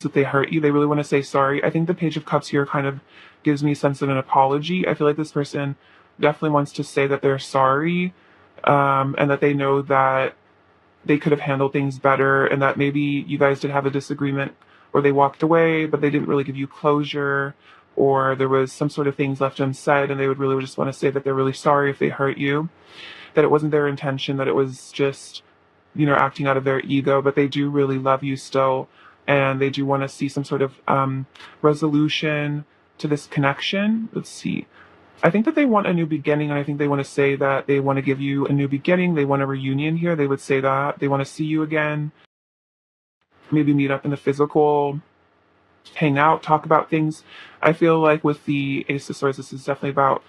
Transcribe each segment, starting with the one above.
that they hurt you. They really want to say sorry. I think the Page of Cups here kind of gives me a sense of an apology. I feel like this person definitely wants to say that they're sorry, and that they know that they could have handled things better, and that maybe you guys did have a disagreement or they walked away, but they didn't really give you closure, or there was some sort of things left unsaid, and they would really just want to say that they're really sorry if they hurt you, that it wasn't their intention, that it was just, acting out of their ego, but they do really love you still, and they do want to see some sort of resolution to this connection. Let's see. I think that they want a new beginning, and I think they want to say that they want to give you a new beginning. They want a reunion here. They would say that. They want to see you again, maybe meet up in the physical, hang out, talk about things. I feel like with the Ace of Swords, this is definitely about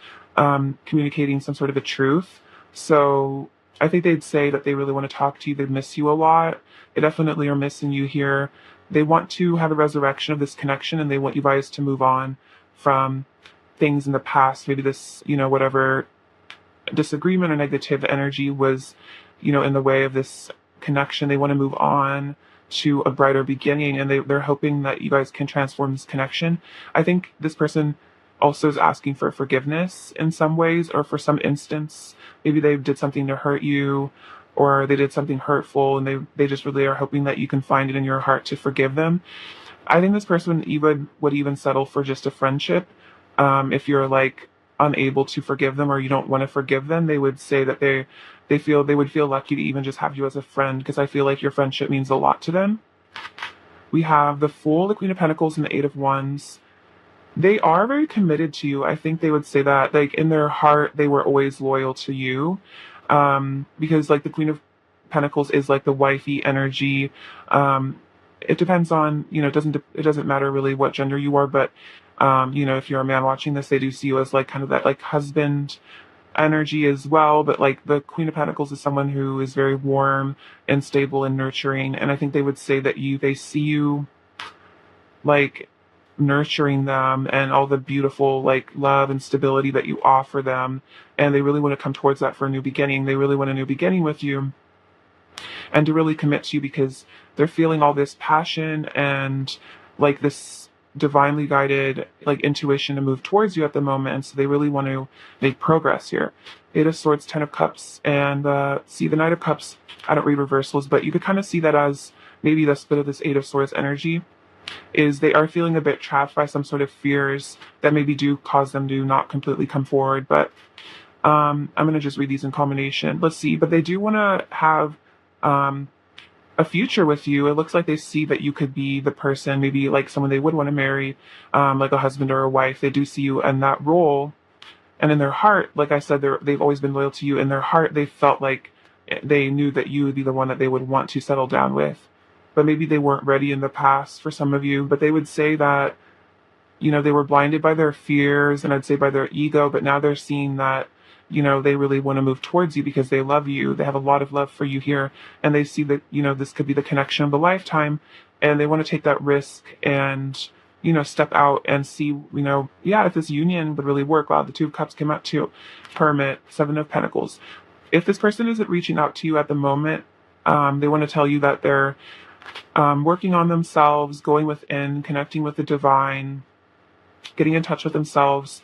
communicating some sort of a truth. So I think they'd say that they really want to talk to you. They miss you a lot. They definitely are missing you here. They want to have a resurrection of this connection, and they want you guys to move on from things in the past. Maybe this, whatever disagreement or negative energy was, in the way of this connection. They want to move on to a brighter beginning, and they're hoping that you guys can transform this connection. I think this person also is asking for forgiveness in some ways, or for some instance, maybe they did something to hurt you, or they did something hurtful, and they just really are hoping that you can find it in your heart to forgive them. I think this person even would even settle for just a friendship. If you're like unable to forgive them, or you don't want to forgive them, they would say that they would feel lucky to even just have you as a friend, because I feel like your friendship means a lot to them. We have the Fool, the Queen of Pentacles, and the Eight of Wands. They are very committed to you. I think they would say that, like, in their heart, they were always loyal to you. Because like the Queen of Pentacles is like the wifey energy. It depends on, it doesn't matter really what gender you are, but, if you're a man watching this, they do see you as like kind of that like husband energy as well. But like the Queen of Pentacles is someone who is very warm and stable and nurturing. And I think they would say that they see you like nurturing them and all the beautiful like love and stability that you offer them. And they really want to come towards that for a new beginning. They really want a new beginning with you, and to really commit to you, because they're feeling all this passion and like this divinely guided like intuition to move towards you at the moment. And so they really want to make progress here. Eight of Swords, Ten of Cups, and see the Knight of Cups. I don't read reversals, but you could kind of see that as maybe the split of this Eight of Swords energy is they are feeling a bit trapped by some sort of fears that maybe do cause them to not completely come forward. But I'm going to just read these in combination. Let's see. But they do want to have a future with you. It looks like they see that you could be the person, maybe like someone they would want to marry, like a husband or a wife. They do see you in that role. And in their heart, like I said, they've always been loyal to you. In their heart, they felt like they knew that you would be the one that they would want to settle down with. But maybe they weren't ready in the past for some of you. But they would say that, they were blinded by their fears, and I'd say by their ego. But now they're seeing that, they really want to move towards you because they love you. They have a lot of love for you here. And they see that, this could be the connection of a lifetime. And they want to take that risk and, step out and see, if this union would really work. Wow, the Two of Cups came out too. Hermit, Seven of Pentacles. If this person isn't reaching out to you at the moment, they want to tell you that they're working on themselves, going within, connecting with the divine, getting in touch with themselves,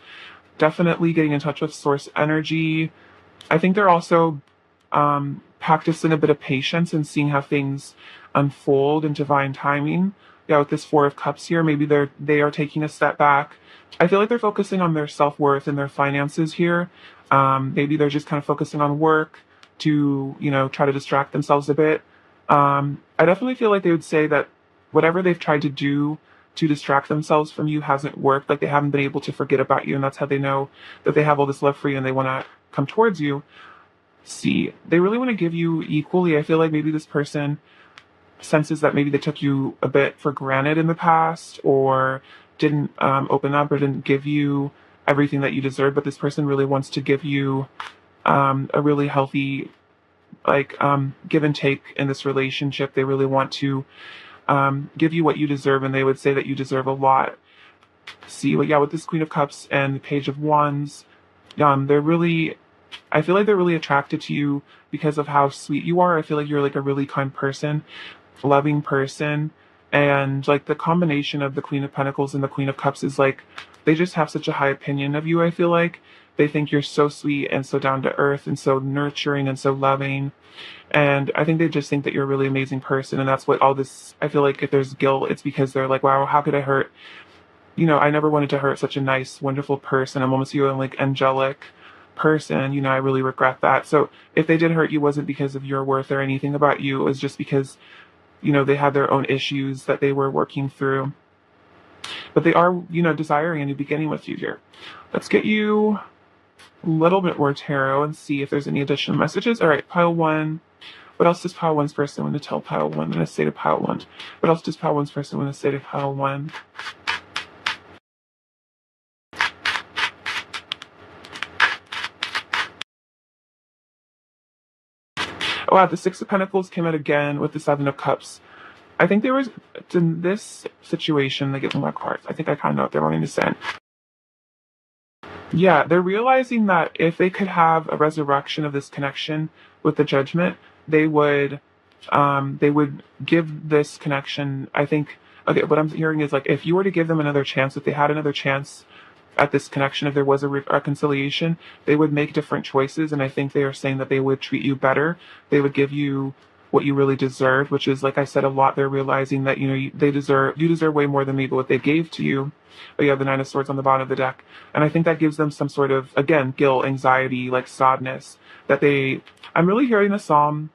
definitely getting in touch with source energy. I think they're also practicing a bit of patience and seeing how things unfold in divine timing. Yeah, with this Four of Cups here, maybe they are taking a step back. I feel like they're focusing on their self-worth and their finances here. Maybe they're just kind of focusing on work to, try to distract themselves a bit. I definitely feel like they would say that whatever they've tried to do to distract themselves from you hasn't worked. Like they haven't been able to forget about you, and that's how they know that they have all this love for you and they want to come towards you. See, they really want to give you equally. I feel like maybe this person senses that maybe they took you a bit for granted in the past, or didn't open up, or didn't give you everything that you deserve. But this person really wants to give you a really healthy give and take in this relationship. They really want to give you what you deserve, and they would say that you deserve a lot. See, with this Queen of Cups and the Page of Wands, I feel like they're really attracted to you because of how sweet you are. I feel like you're like a really kind person, loving person, And like the combination of the Queen of Pentacles and the Queen of Cups is like, they just have such a high opinion of you, I feel like. They think you're so sweet and so down to earth and so nurturing and so loving. And I think they just think that you're a really amazing person. And that's what all this, I feel like if there's guilt, it's because they're like, wow, how could I hurt? I never wanted to hurt such a nice, wonderful person. I'm almost you, like angelic person. I really regret that. So if they did hurt you, it wasn't because of your worth or anything about you. It was just because, they had their own issues that they were working through. But they are, desiring a new beginning with you here. Let's get you a little bit more tarot and see if there's any additional messages. All right, pile one. What else does pile one's person want to tell pile one and a say to pile one? What else does pile one's person want to say to pile one? Oh, wow, the Six of Pentacles came out again with the Seven of Cups. I think there was, in this situation, they get some more cards. I think I kind of know what they're wanting to send. Yeah, they're realizing that if they could have a resurrection of this connection with the Judgment, they would give this connection, I think, okay, what I'm hearing is like, if you were to give them another chance, if they had another chance at this connection, if there was a reconciliation, they would make different choices. And I think they are saying that they would treat you better. They would give you what you really deserve, which is, like I said, a lot. They're realizing that, you deserve way more than maybe what they gave to you. But you have the Nine of Swords on the bottom of the deck. And I think that gives them some sort of, again, guilt, anxiety, like sadness I'm really hearing the Psalm.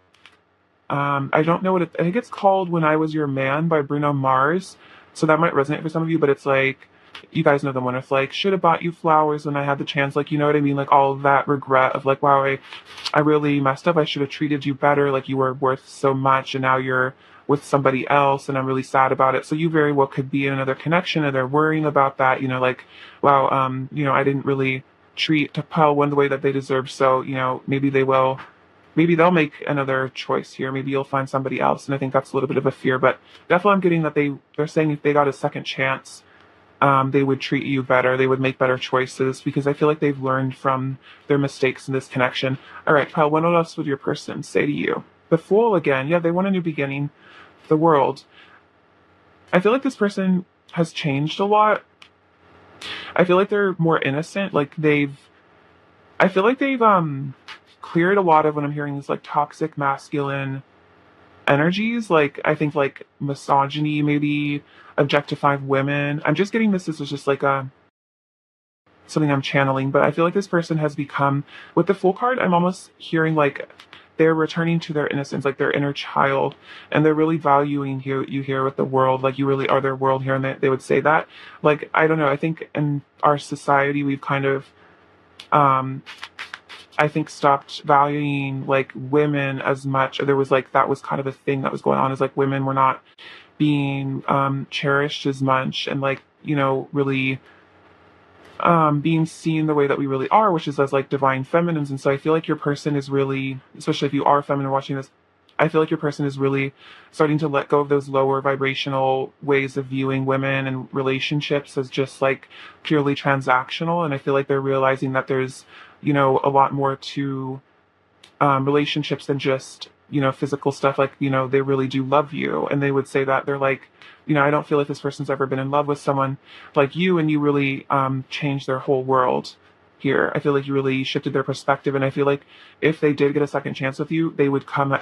I don't know I think it's called When I Was Your Man by Bruno Mars. So that might resonate for some of you, but it's like, you guys know the one. It's like, should have bought you flowers when I had the chance. Like, you know what I mean? Like all of that regret of like, wow, I really messed up. I should have treated you better. Like you were worth so much and now you're with somebody else and I'm really sad about it. So you very well could be in another connection and they're worrying about that, like, wow, I didn't really treat pile one the way that they deserve. So, maybe they'll make another choice here. Maybe you'll find somebody else. And I think that's a little bit of a fear, but definitely I'm getting that they're saying if they got a second chance, they would treat you better. They would make better choices because I feel like they've learned from their mistakes in this connection. All right, Kyle, what else would your person say to you? The Fool again. Yeah, they want a new beginning. The World. I feel like this person has changed a lot. I feel like they're more innocent. I feel like they've cleared a lot of what I'm hearing is like toxic masculine energies. Like I think like misogyny, maybe objectifying women. I'm just getting this is just like something I'm channeling, but I feel like this person has become, with the Fool card, I'm almost hearing like they're returning to their innocence, like their inner child, and they're really valuing you here with the world. Like you really are their world here, and they would say that. Like I don't know. I think in our society we've kind of, I think, stopped valuing like women as much. There was like that was kind of a thing that was going on. Is like women were not being cherished as much, and like really being seen the way that we really are, which is as like divine feminines. And so I feel like your person is really, especially if you are feminine watching this, I feel like your person is really starting to let go of those lower vibrational ways of viewing women and relationships as just like purely transactional. And I feel like they're realizing that there's, a lot more to relationships than just, physical stuff. Like, they really do love you. And they would say that they're like, I don't feel like this person's ever been in love with someone like you, and you really changed their whole world here. I feel like you really shifted their perspective, and I feel like if they did get a second chance with you, they would come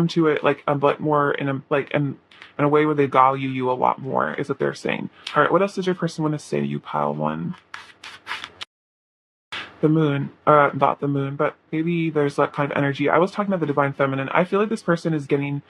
to it like a bit more in a way where they value you a lot more, is what they're saying. All right, what else does your person want to say to you, pile one? The Moon, not the Moon, but maybe there's that kind of energy. I was talking about the divine feminine. I feel like this person is getting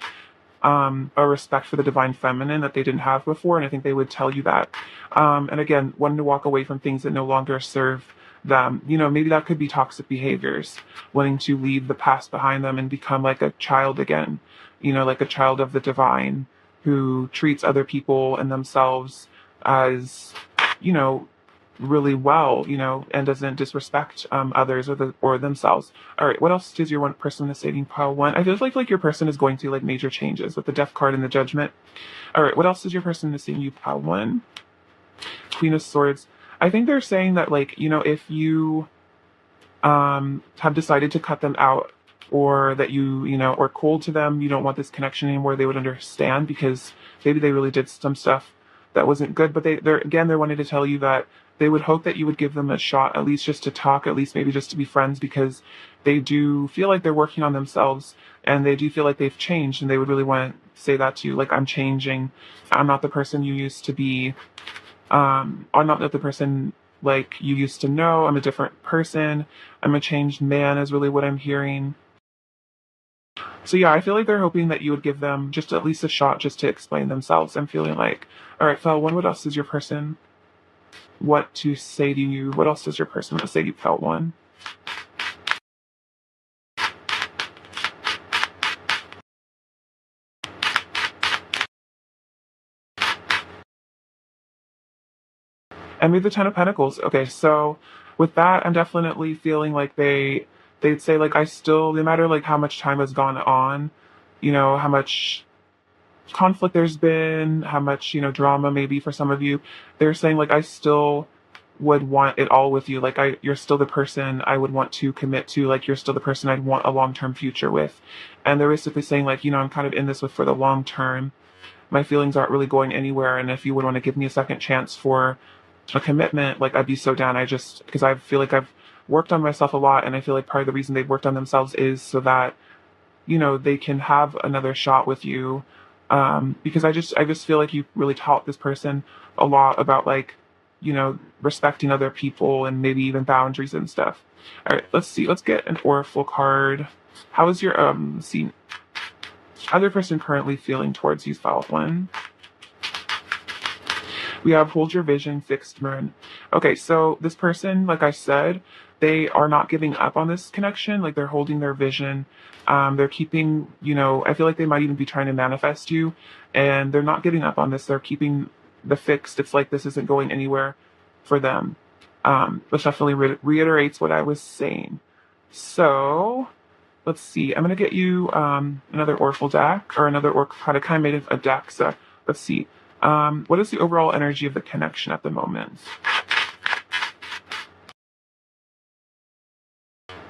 a respect for the divine feminine that they didn't have before, and I think they would tell you that. And again, wanting to walk away from things that no longer serve them. Maybe that could be toxic behaviors, wanting to leave the past behind them and become like a child again, like a child of the divine who treats other people and themselves as, really well, and doesn't disrespect others or themselves. All right, what else does your one person is saying, pile one? I feel like your person is going through like major changes with the Death card and the Judgment. All right, what else does your person is saying, you, pile one? Queen of Swords. I think they're saying that like, if you have decided to cut them out, or that you are cold to them, you don't want this connection anymore, they would understand, because maybe they really did some stuff that wasn't good, but they're wanting to tell you that they would hope that you would give them a shot, at least just to talk, at least maybe just to be friends, because they do feel like they're working on themselves and they do feel like they've changed, and they would really want to say that to you, like, I'm changing. I'm not the person you used to be. I'm not the person like you used to know. I'm a different person. I'm a changed man is really what I'm hearing. So yeah, I feel like they're hoping that you would give them just at least a shot just to explain themselves. I'm feeling like, all right, Fel, what else does your person want to say to you? What else does your person want to say to you, Fel one? And we have the Ten of Pentacles. Okay, so with that, I'm definitely feeling like they'd say like I still, no matter like how much time has gone on, how much conflict there's been, how much, drama maybe for some of you, they're saying like I still would want it all with you. Like you're still the person I would want to commit to, like you're still the person I'd want a long-term future with. And they're basically saying like, I'm kind of in this with for the long term. My feelings aren't really going anywhere, and if you would want to give me a second chance for a commitment, like I'd be so down. Because I feel like I've worked on myself a lot, and I feel like part of the reason they've worked on themselves is so that they can have another shot with you. Because I just feel like you really taught this person a lot about like, respecting other people and maybe even boundaries and stuff. All right, let's see. Let's get an oracle card. How is your other person currently feeling towards you, Foul One? We have hold your vision, fixed moon. Okay, so this person, like I said, they are not giving up on this connection. Like they're holding their vision. They're keeping, I feel like they might even be trying to manifest you, and they're not giving up on this. They're keeping the fixed. It's like this isn't going anywhere for them. Which definitely reiterates what I was saying. So let's see. I'm gonna get you another Oracle deck or another Oracle card. I kind of made a deck. So let's see. What is the overall energy of the connection at the moment?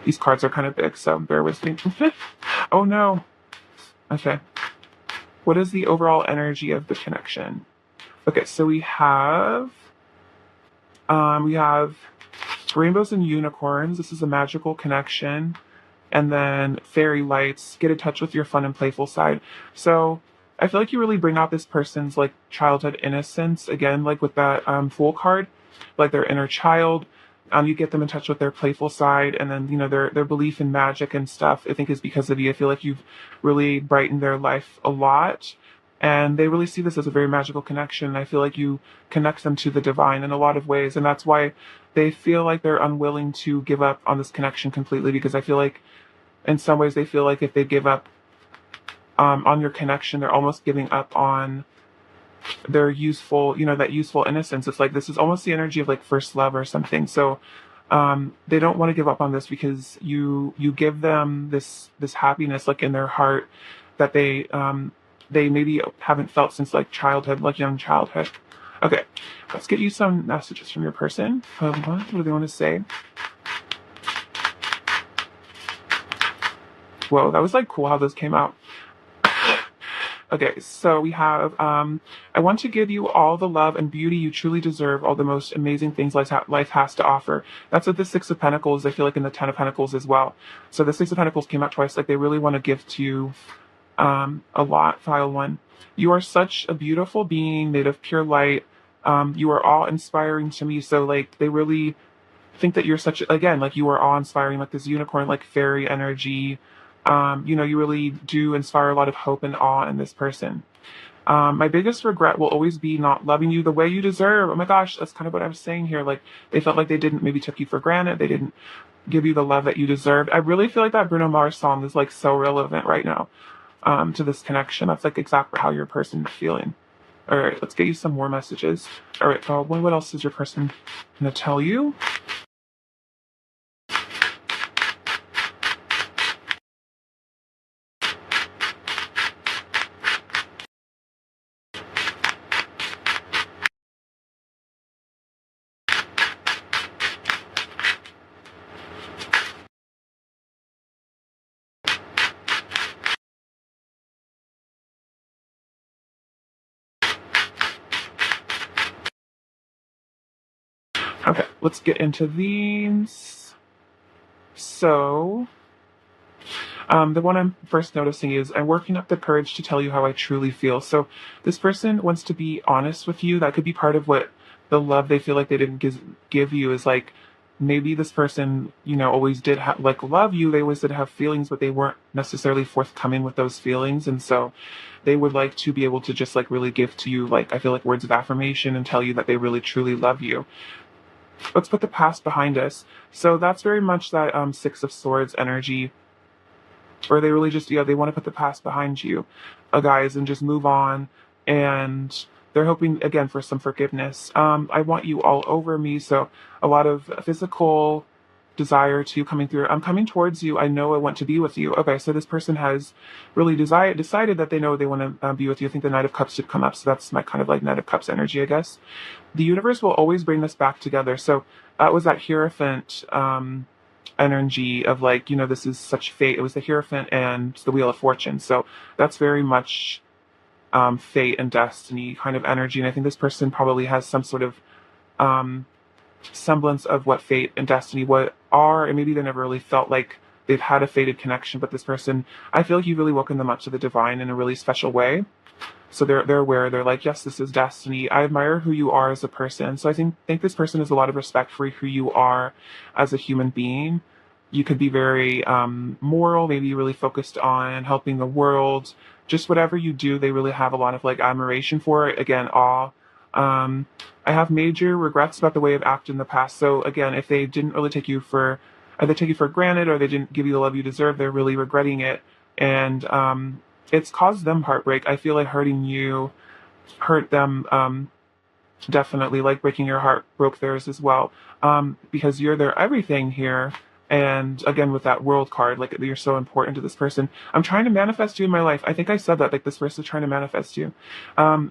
These cards are kind of big, so bear with me. Oh no. Okay. What is the overall energy of the connection? Okay, so we have rainbows and unicorns. This is a magical connection. And then fairy lights, get in touch with your fun and playful side. So I feel like you really bring out this person's like childhood innocence again, like with that Fool card, like their inner child. You get them in touch with their playful side, and then their belief in magic and stuff. I think is because of you. I feel like you've really brightened their life a lot, and they really see this as a very magical connection. I feel like you connect them to the divine in a lot of ways, and that's why they feel like they're unwilling to give up on this connection completely. Because I feel like in some ways they feel like if they give up on your connection, they're almost giving up on their that useful innocence. It's like this is almost the energy of like first love or something. So they don't want to give up on this because you give them this happiness like in their heart that they maybe haven't felt since like childhood, like young childhood. Okay, let's get you some messages from your person. What do they want to say? Whoa, that was like cool how this came out. Okay, so we have, I want to give you all the love and beauty you truly deserve, all the most amazing things life has to offer. That's what the Six of Pentacles, I feel like in the Ten of Pentacles as well. So the Six of Pentacles came out twice, like they really want to give to you a lot, File One. You are such a beautiful being made of pure light. You are awe-inspiring to me, so like they really think that you're again, like you are awe-inspiring, like this unicorn, like fairy energy. You really do inspire a lot of hope and awe in this person. My biggest regret will always be not loving you the way you deserve. Oh my gosh, that's kind of what I was saying here. Like they felt like they didn't maybe took you for granted. They didn't give you the love that you deserved. I really feel like that Bruno Mars song is like so relevant right now to this connection. That's like exactly how your person is feeling. All right, let's get you some more messages. All right, what else is your person gonna tell you? Okay, let's get into these. So, the one I'm first noticing is I'm working up the courage to tell you how I truly feel. So this person wants to be honest with you. That could be part of what the love they feel like they didn't give you is like maybe this person, always did like love you. They always did have feelings, but they weren't necessarily forthcoming with those feelings. And so they would like to be able to just like really give to you, like, I feel like words of affirmation and tell you that they really truly love you. Let's put the past behind us. So that's very much that Six of Swords energy, or they really just, they want to put the past behind you, guys, and just move on. And they're hoping again for some forgiveness. I want you all over me. So a lot of physical desire to coming through. I'm coming towards you. I know I want to be with you. Okay, so this person has really decided that they know they want to be with you. I think the Knight of Cups should come up. So that's my kind of like Knight of Cups energy, I guess. The universe will always bring this back together. So that was that Hierophant energy of like, this is such fate. It was the Hierophant and the Wheel of Fortune. So that's very much fate and destiny kind of energy. And I think this person probably has some sort of semblance of what fate and destiny what are, and maybe they never really felt like they've had a fated connection, but this person, I feel like you've really woken them up to the divine in a really special way. So they're aware. They're like, yes, this is destiny. I admire who you are as a person. So I think this person has a lot of respect for who you are as a human being. You could be very moral, maybe really focused on helping the world. Just whatever you do, they really have a lot of like admiration for it. Again, awe. I have major regrets about the way I've acted in the past. So again, if they didn't really take you for, either take you for granted or they didn't give you the love you deserve, they're really regretting it. And it's caused them heartbreak. I feel like hurting you hurt them definitely, like breaking your heart broke theirs as well, because you're their everything here. And again, with that World card, like you're so important to this person. I'm trying to manifest you in my life. I think I said that, like this person is trying to manifest you.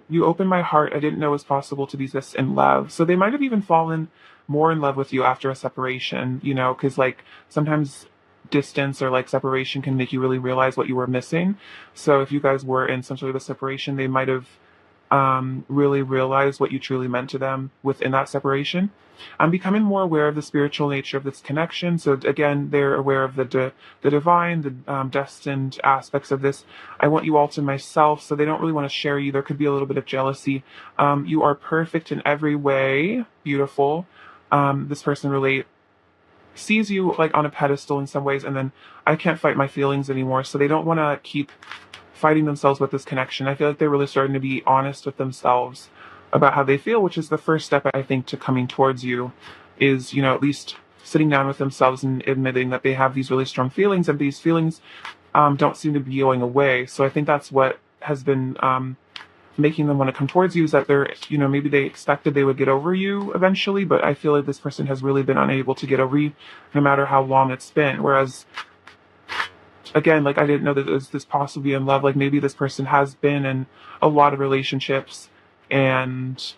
You opened my heart. I didn't know it was possible to be this in love. So they might have even fallen more in love with you after a separation, because like sometimes distance or like separation can make you really realize what you were missing. So if you guys were in some sort of a separation, they might have really realized what you truly meant to them within that separation. I'm becoming more aware of the spiritual nature of this connection. So again, they're aware of the divine, the destined aspects of this. I want you all to myself, so they don't really want to share you. There could be a little bit of jealousy. You are perfect in every way, beautiful. This person really sees you like on a pedestal in some ways, and then I can't fight my feelings anymore. So they don't want to keep fighting themselves with this connection. I feel like they're really starting to be honest with themselves about how they feel, which is the first step, I think, to coming towards you is, at least sitting down with themselves and admitting that they have these really strong feelings, and these feelings don't seem to be going away. So I think that's what has been making them want to come towards you, is that they're, maybe they expected they would get over you eventually, but I feel like this person has really been unable to get over you no matter how long it's been. Whereas again, like I didn't know that there's this possibly in love. Like maybe this person has been in a lot of relationships and,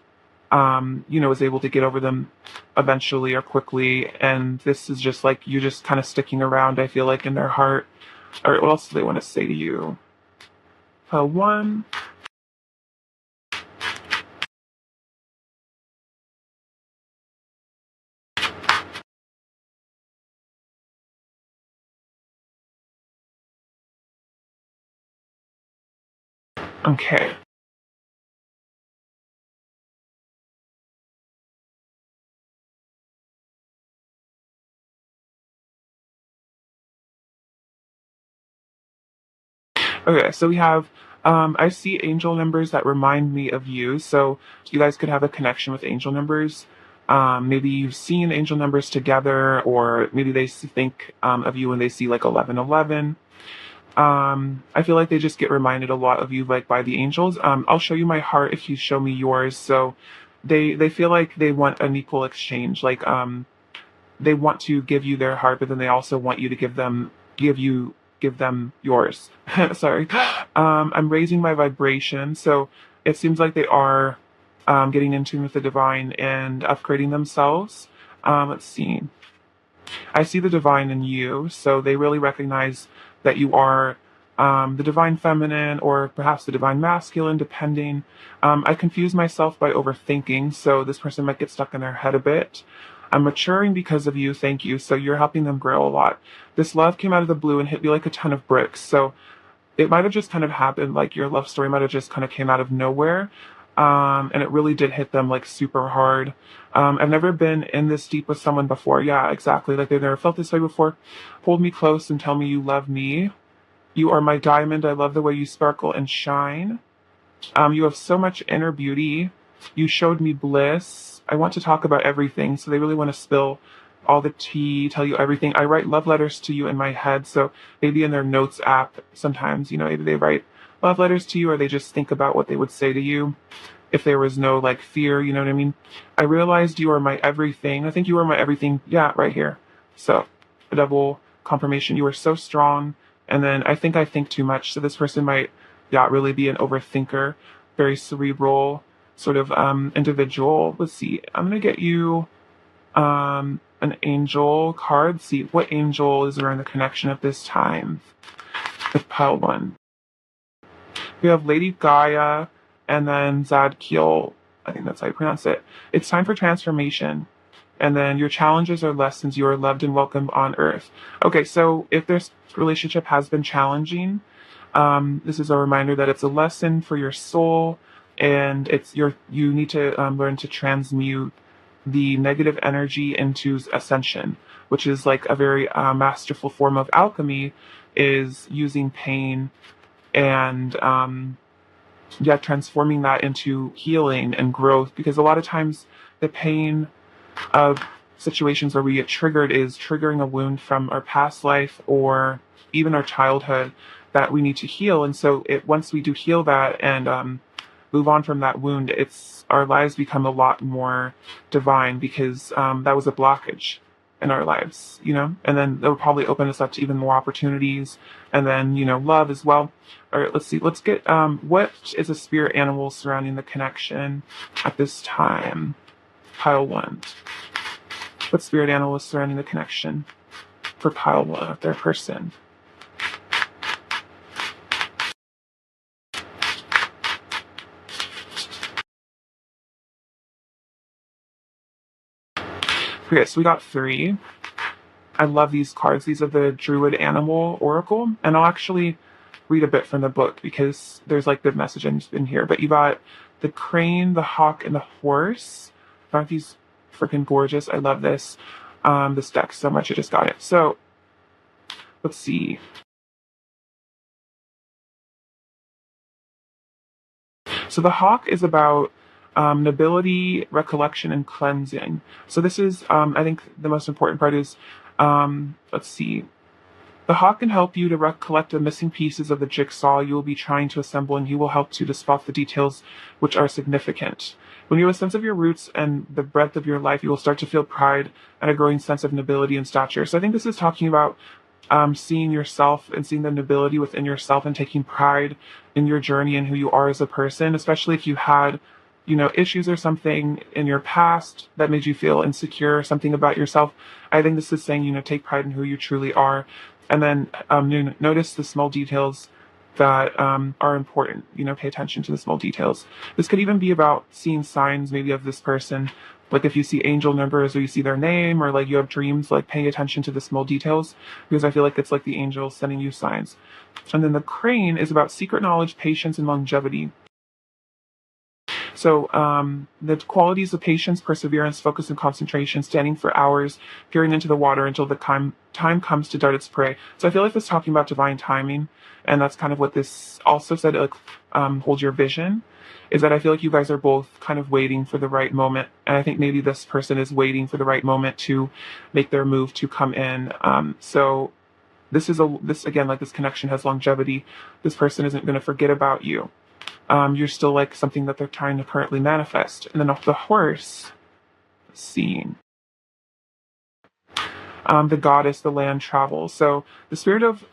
was able to get over them eventually or quickly. And this is just like you just kind of sticking around, I feel like, in their heart. All right, what else do they want to say to you? One. Okay. Okay, so we have, I see angel numbers that remind me of you. So you guys could have a connection with angel numbers. Maybe you've seen angel numbers together, or maybe they think of you when they see like 1111. I feel like they just get reminded a lot of you, like by the angels. I'll show you my heart if you show me yours. So they feel like they want an equal exchange. Like they want to give you their heart, but then they also want you to give them yours. Sorry. I'm raising my vibration, so it seems like they are getting in tune with the divine and upgrading themselves. Let's see. I see the divine in you, so they really recognize that you are the divine feminine or perhaps the divine masculine, depending. I confuse myself by overthinking, so this person might get stuck in their head a bit. I'm maturing because of you, thank you. So you're helping them grow a lot. This love came out of the blue and hit me like a ton of bricks. So it might have just kind of happened, like your love story might have just kind of came out of nowhere. And it really did hit them like super hard. I've never been in this deep with someone before. Yeah, exactly. Like they've never felt this way before. Hold me close and tell me you love me. You are my diamond. I love the way you sparkle and shine. You have so much inner beauty. You showed me bliss. I want to talk about everything. So they really want to spill all the tea, tell you everything. I write love letters to you in my head. So maybe in their notes app, sometimes, maybe they write love letters to you or they just think about what they would say to you if there was no like fear, you know what I mean? I realized you are my everything. I think you are my everything. Yeah, right here. So a double confirmation. You are so strong. And then I think too much. So this person might, yeah, really be an overthinker, very cerebral sort of individual. Let's see. I'm going to get you an angel card. See what angel is around the connection at this time. The pile one. We have Lady Gaia and then Zadkiel. I think that's how you pronounce it. It's time for transformation. And then your challenges are lessons. You are loved and welcomed on earth. Okay, so if this relationship has been challenging, this is a reminder that it's a lesson for your soul, and you need to learn to transmute the negative energy into ascension, which is like a very masterful form of alchemy, is using pain and transforming that into healing and growth. Because a lot of times the pain of situations where we get triggered is triggering a wound from our past life or even our childhood that we need to heal. And so once we do heal that and move on from that wound, our lives become a lot more divine because that was a blockage in our lives, and then that will probably open us up to even more opportunities, and then love as well. All right, let's get what is a spirit animal surrounding the connection at this time? Pile one. What spirit animal is surrounding the connection for pile one of their person? Okay, so we got 3. I love these cards. These are the Druid Animal Oracle, and I'll actually read a bit from the book because there's like good message in here. But you got the crane, the hawk, and the horse. Aren't these freaking gorgeous? I love this deck so much. I just got it. So let's see. So the hawk is about nobility, recollection, and cleansing. So this is, I think the most important part is, let's see. The hawk can help you to recollect the missing pieces of the jigsaw you will be trying to assemble, and he will help to spot the details which are significant. When you have a sense of your roots and the breadth of your life, you will start to feel pride and a growing sense of nobility and stature. So I think this is talking about seeing yourself and seeing the nobility within yourself and taking pride in your journey and who you are as a person, especially if you had, issues or something in your past that made you feel insecure, something about yourself. I think this is saying, take pride in who you truly are. And then notice the small details that are important. Pay attention to the small details. This could even be about seeing signs maybe of this person. Like if you see angel numbers or you see their name or like you have dreams, like paying attention to the small details, because I feel like it's like the angels sending you signs. And then the crane is about secret knowledge, patience, and longevity. So the qualities of patience, perseverance, focus, and concentration, standing for hours, peering into the water until the time comes to dart its prey. So I feel like this is talking about divine timing, and that's kind of what this also said, like hold your vision, is that I feel like you guys are both kind of waiting for the right moment. And I think maybe this person is waiting for the right moment to make their move to come in. So this again, like this connection has longevity. This person isn't going to forget about you. You're still like something that they're trying to currently manifest. And then off the horse, scene. The goddess, the land travels. So the spirit of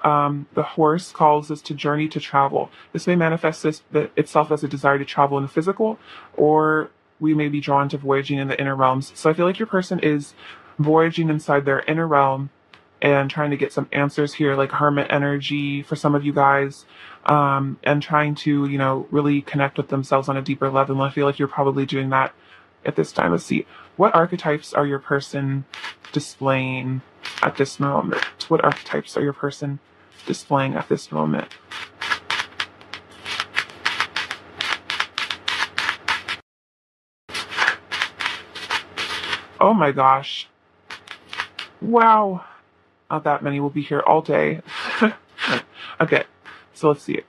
the horse calls us to journey to travel. This may manifest itself as a desire to travel in the physical, or we may be drawn to voyaging in the inner realms. So I feel like your person is voyaging inside their inner realm and trying to get some answers here, like hermit energy for some of you guys, and trying to, really connect with themselves on a deeper level. And I feel like you're probably doing that at this time. Let's see. What archetypes are your person displaying at this moment? What archetypes are your person displaying at this moment? Oh my gosh. Wow. Not that many will be here all day. Okay, so let's see.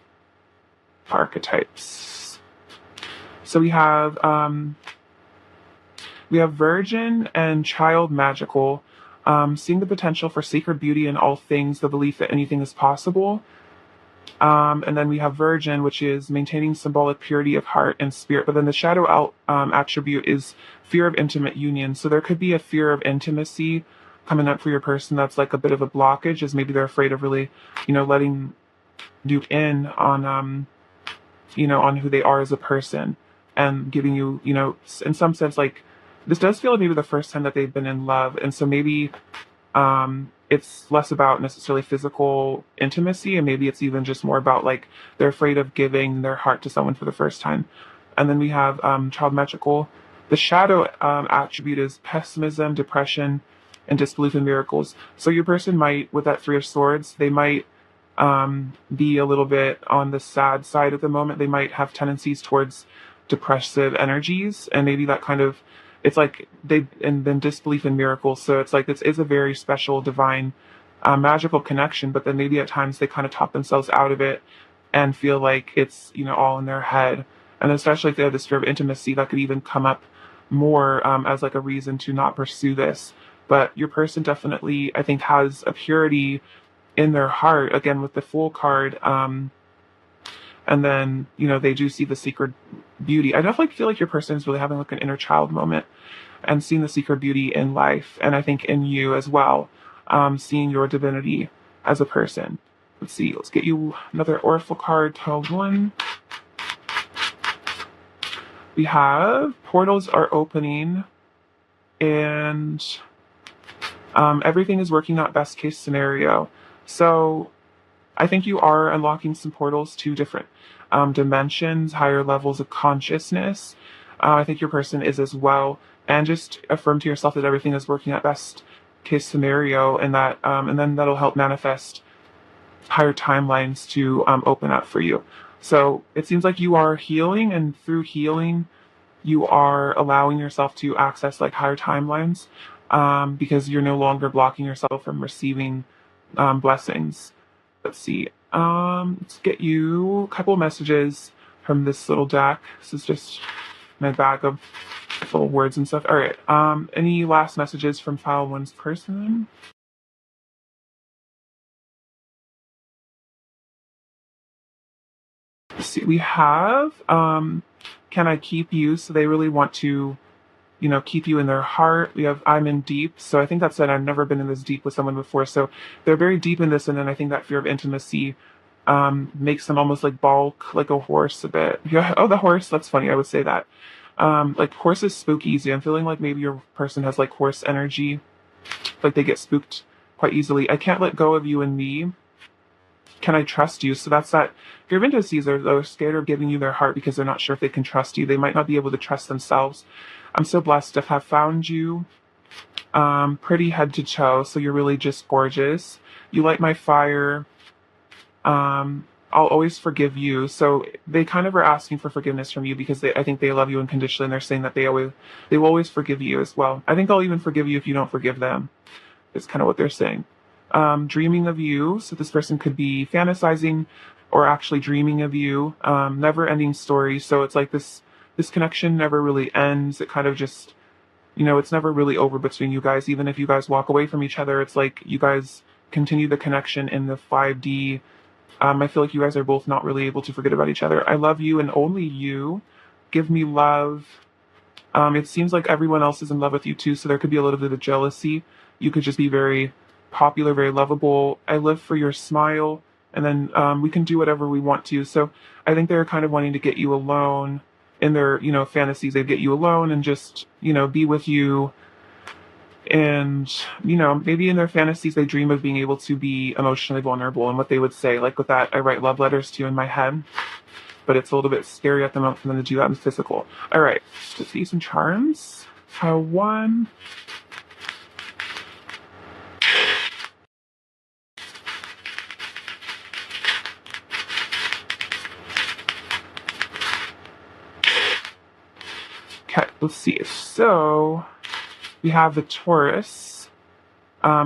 Archetypes. So we have Virgin and Child Magical, seeing the potential for sacred beauty in all things, the belief that anything is possible. And then we have Virgin, which is maintaining symbolic purity of heart and spirit. But then the shadow attribute is fear of intimate union. So there could be a fear of intimacy coming up for your person that's like a bit of a blockage, is maybe they're afraid of really, letting you in on, on who they are as a person, and giving you, in some sense, like, this does feel like maybe the first time that they've been in love. And so maybe it's less about necessarily physical intimacy, and maybe it's even just more about like they're afraid of giving their heart to someone for the first time. And then we have Child Magical. The shadow attribute is pessimism, depression, and disbelief in miracles. So your person might, with that Three of Swords, they might be a little bit on the sad side at the moment. They might have tendencies towards depressive energies, and maybe that kind of, it's like and then disbelief in miracles. So it's like this is a very special, divine, magical connection, but then maybe at times they kind of talk themselves out of it and feel like it's, all in their head. And especially if they have this fear of intimacy, that could even come up more as like a reason to not pursue this. But your person definitely, I think, has a purity in their heart, again, with the Fool card. And then, they do see the secret beauty. I definitely feel like your person is really having like an inner child moment and seeing the secret beauty in life. And I think in you as well, seeing your divinity as a person. Let's see, let's get you another Oracle card, 12-1. We have portals are opening, and everything is working out best case scenario. So I think you are unlocking some portals to different dimensions, higher levels of consciousness. I think your person is as well. And just affirm to yourself that everything is working out best case scenario, and that, and then that'll help manifest higher timelines to open up for you. So it seems like you are healing, and through healing, you are allowing yourself to access like higher timelines, because you're no longer blocking yourself from receiving blessings. Let's see. Let's get you a couple messages from this little deck. This is just my bag of full words and stuff. All right. Any last messages from file one's person? Let's see. We have can I keep you? So they really want to, keep you in their heart. We have I'm in deep. So I think that said I've never been in this deep with someone before. So they're very deep in this, and then I think that fear of intimacy makes them almost like balk, like a horse a bit. Yeah. Oh, the horse. That's funny. I would say that. Like horses spook easy. I'm feeling like maybe your person has like horse energy. Like they get spooked quite easily. I can't let go of you and me. Can I trust you? So that's that fear of intimacy. They're scared of giving you their heart because they're not sure if they can trust you. They might not be able to trust themselves. I'm so blessed to have found you. Pretty head to toe. So you're really just gorgeous. You light my fire. I'll always forgive you. So they kind of are asking for forgiveness from you because I think they love you unconditionally, and they're saying that they will always forgive you as well. I think they'll even forgive you if you don't forgive them. Is kind of what they're saying. Dreaming of you. So this person could be fantasizing or actually dreaming of you. Never ending story. So it's like this connection never really ends. It kind of just, it's never really over between you guys. Even if you guys walk away from each other, it's like you guys continue the connection in the 5D. I feel like you guys are both not really able to forget about each other. I love you and only you. Give me love. It seems like everyone else is in love with you too, so there could be a little bit of jealousy. You could just be very popular, very lovable. I live for your smile, and then we can do whatever we want to. So I think they're kind of wanting to get you alone in their, fantasies. They get you alone and just, be with you And, maybe in their fantasies, they dream of being able to be emotionally vulnerable, and what they would say, like with that, I write love letters to you in my head, but it's a little bit scary at the moment for them to do that in the physical. All right, let's see some charms. Pile 1. Okay, let's see. So we have the Taurus,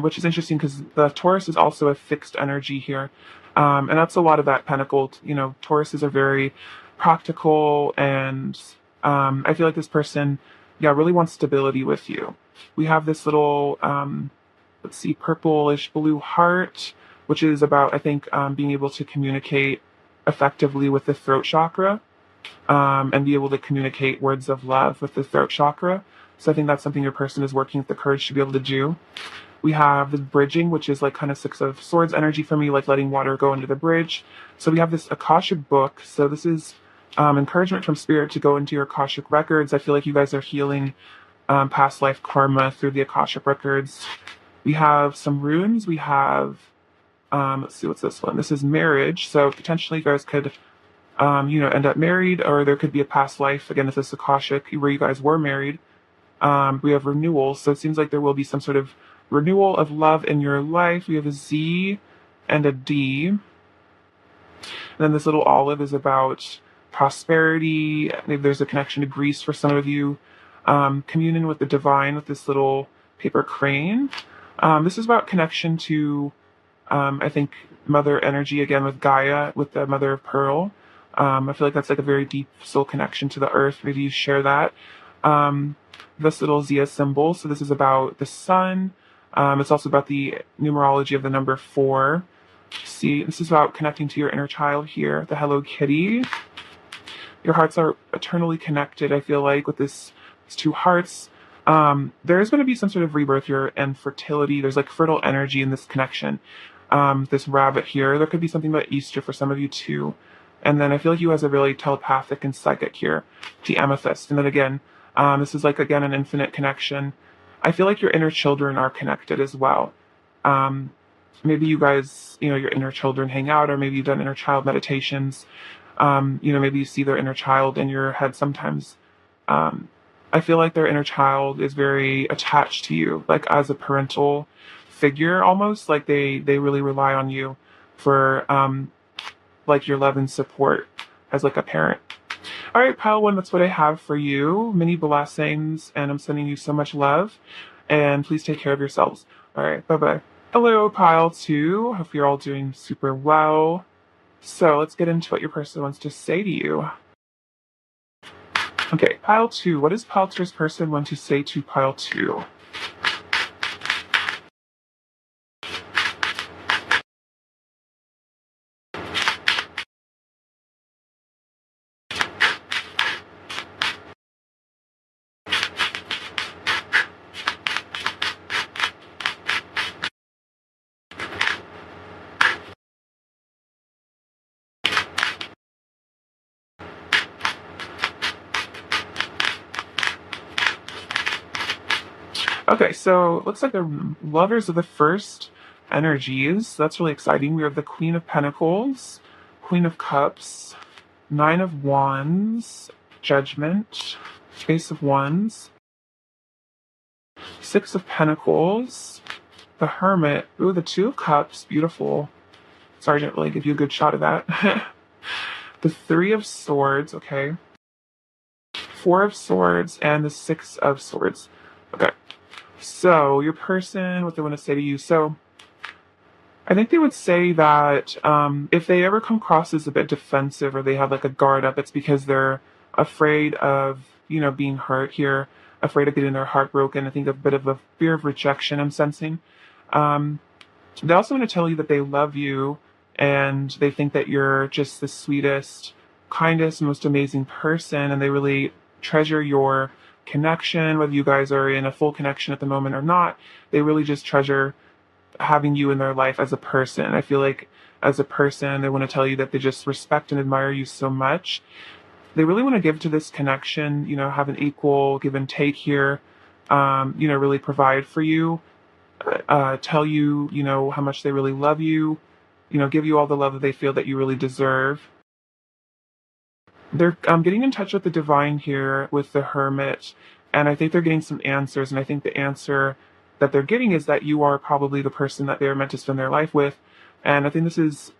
which is interesting because the Taurus is also a fixed energy here. And that's a lot of that pentacle. Tauruses are very practical, and I feel like this person, yeah, really wants stability with you. We have this little, let's see, purplish blue heart, which is about, I think, being able to communicate effectively with the throat chakra, and be able to communicate words of love with the throat chakra. So I think that's something your person is working with the courage to be able to do. We have the bridging, which is like kind of Six of Swords energy for me, like letting water go into the bridge. So we have this Akashic book. So this is encouragement from spirit to go into your Akashic records. I feel like you guys are healing past life karma through the Akashic records. We have some runes. We have, let's see, what's this one? This is marriage. So potentially you guys could, end up married, or there could be a past life. Again, this is Akashic, where you guys were married. We have renewal. So it seems like there will be some sort of renewal of love in your life. We have a Z and a D. And then this little olive is about prosperity. Maybe there's a connection to Greece for some of you. Communion with the divine with this little paper crane. This is about connection to, I think, mother energy, again with Gaia, with the mother of pearl. I feel like that's like a very deep soul connection to the earth. Maybe you share that. This little Zia symbol. So this is about the sun. It's also about the numerology of the number 4. See, this is about connecting to your inner child here, the Hello Kitty. Your hearts are eternally connected, I feel like, with these 2 hearts. There is going to be some sort of rebirth here and fertility. There's like fertile energy in this connection. This rabbit here. There could be something about Easter for some of you too. And then I feel like you guys are really telepathic and psychic here. The amethyst. And then again, this is like, again, an infinite connection. I feel like your inner children are connected as well. Maybe you guys, your inner children hang out, or maybe you've done inner child meditations. Maybe you see their inner child in your head sometimes. I feel like their inner child is very attached to you, like as a parental figure almost. Like they really rely on you for like your love and support as like a parent. All right, pile 1, that's what I have for you. Many blessings, and I'm sending you so much love. And please take care of yourselves. All right, bye-bye. Hello, pile 2. Hope you're all doing super well. So let's get into what your person wants to say to you. Okay, pile 2. What does pile 2's person want to say to pile 2? Okay, so looks like the lovers of the first energies. That's really exciting. We have the Queen of Pentacles, Queen of Cups, 9 of Wands, Judgment, Ace of Wands, 6 of Pentacles, the Hermit. Ooh, the 2 of Cups, beautiful. Sorry, I didn't really give you a good shot of that. The 3 of Swords, okay. 4 of Swords, and the 6 of Swords. Okay. So, your person, what they want to say to you. So, I think they would say that if they ever come across as a bit defensive, or they have like a guard up, it's because they're afraid of, being hurt here, afraid of getting their heart broken. I think a bit of a fear of rejection I'm sensing. They also want to tell you that they love you, and they think that you're just the sweetest, kindest, most amazing person, and they really treasure your connection, whether you guys are in a full connection at the moment or not. They really just treasure having you in their life as a person. I feel like as a person, they want to tell you that they just respect and admire you so much. They really want to give to this connection, have an equal give and take here. really provide for you, tell you, how much they really love you, give you all the love that they feel that you really deserve. They're getting in touch with the divine here with the hermit, and I think they're getting some answers. And I think the answer that they're getting is that you are probably the person that they're meant to spend their life with. And I think this is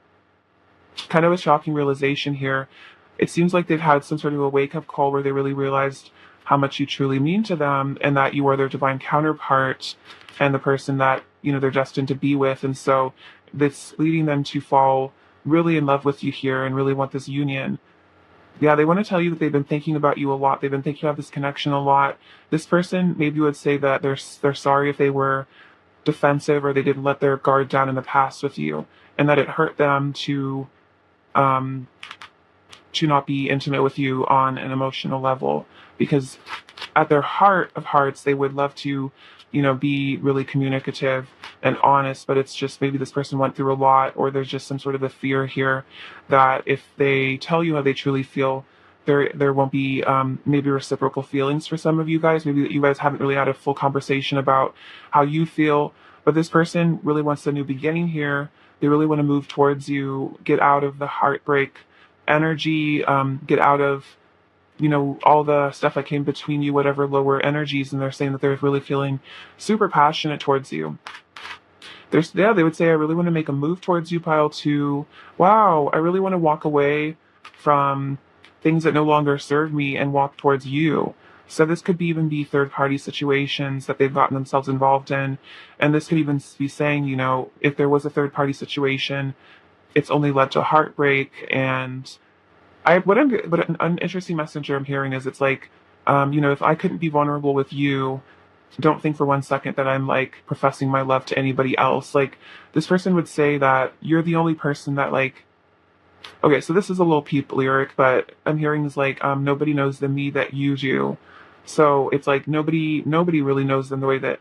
kind of a shocking realization here. It seems like they've had some sort of a wake up call where they really realized how much you truly mean to them and that you are their divine counterpart and the person that, they're destined to be with. And so that's leading them to fall really in love with you here and really want this union. Yeah, they want to tell you that they've been thinking about you a lot. They've been thinking about this connection a lot. This person maybe would say that they're sorry if they were defensive or they didn't let their guard down in the past with you, and that it hurt them um, to not be intimate with you on an emotional level, because at their heart of hearts they would love to be really communicative and honest, but it's just maybe this person went through a lot, or there's just some sort of a fear here that if they tell you how they truly feel, there won't be maybe reciprocal feelings for some of you guys. Maybe that you guys haven't really had a full conversation about how you feel, but this person really wants a new beginning here. They really want to move towards you, get out of the heartbreak energy, get out of all the stuff that came between you, whatever lower energies, and they're saying that they're really feeling super passionate towards you. They would say, I really want to make a move towards you, pile two. Wow, I really want to walk away from things that no longer serve me and walk towards you. So this could even be third party situations that they've gotten themselves involved in. And this could even be saying, if there was a third party situation, it's only led to heartbreak. And what an interesting messenger I'm hearing is, it's like, if I couldn't be vulnerable with you, don't think for one second that I'm like professing my love to anybody else. Like, this person would say that you're the only person that, like, okay, so this is a little peep lyric, but I'm hearing is like, nobody knows the me that you do. So it's like nobody really knows them the way that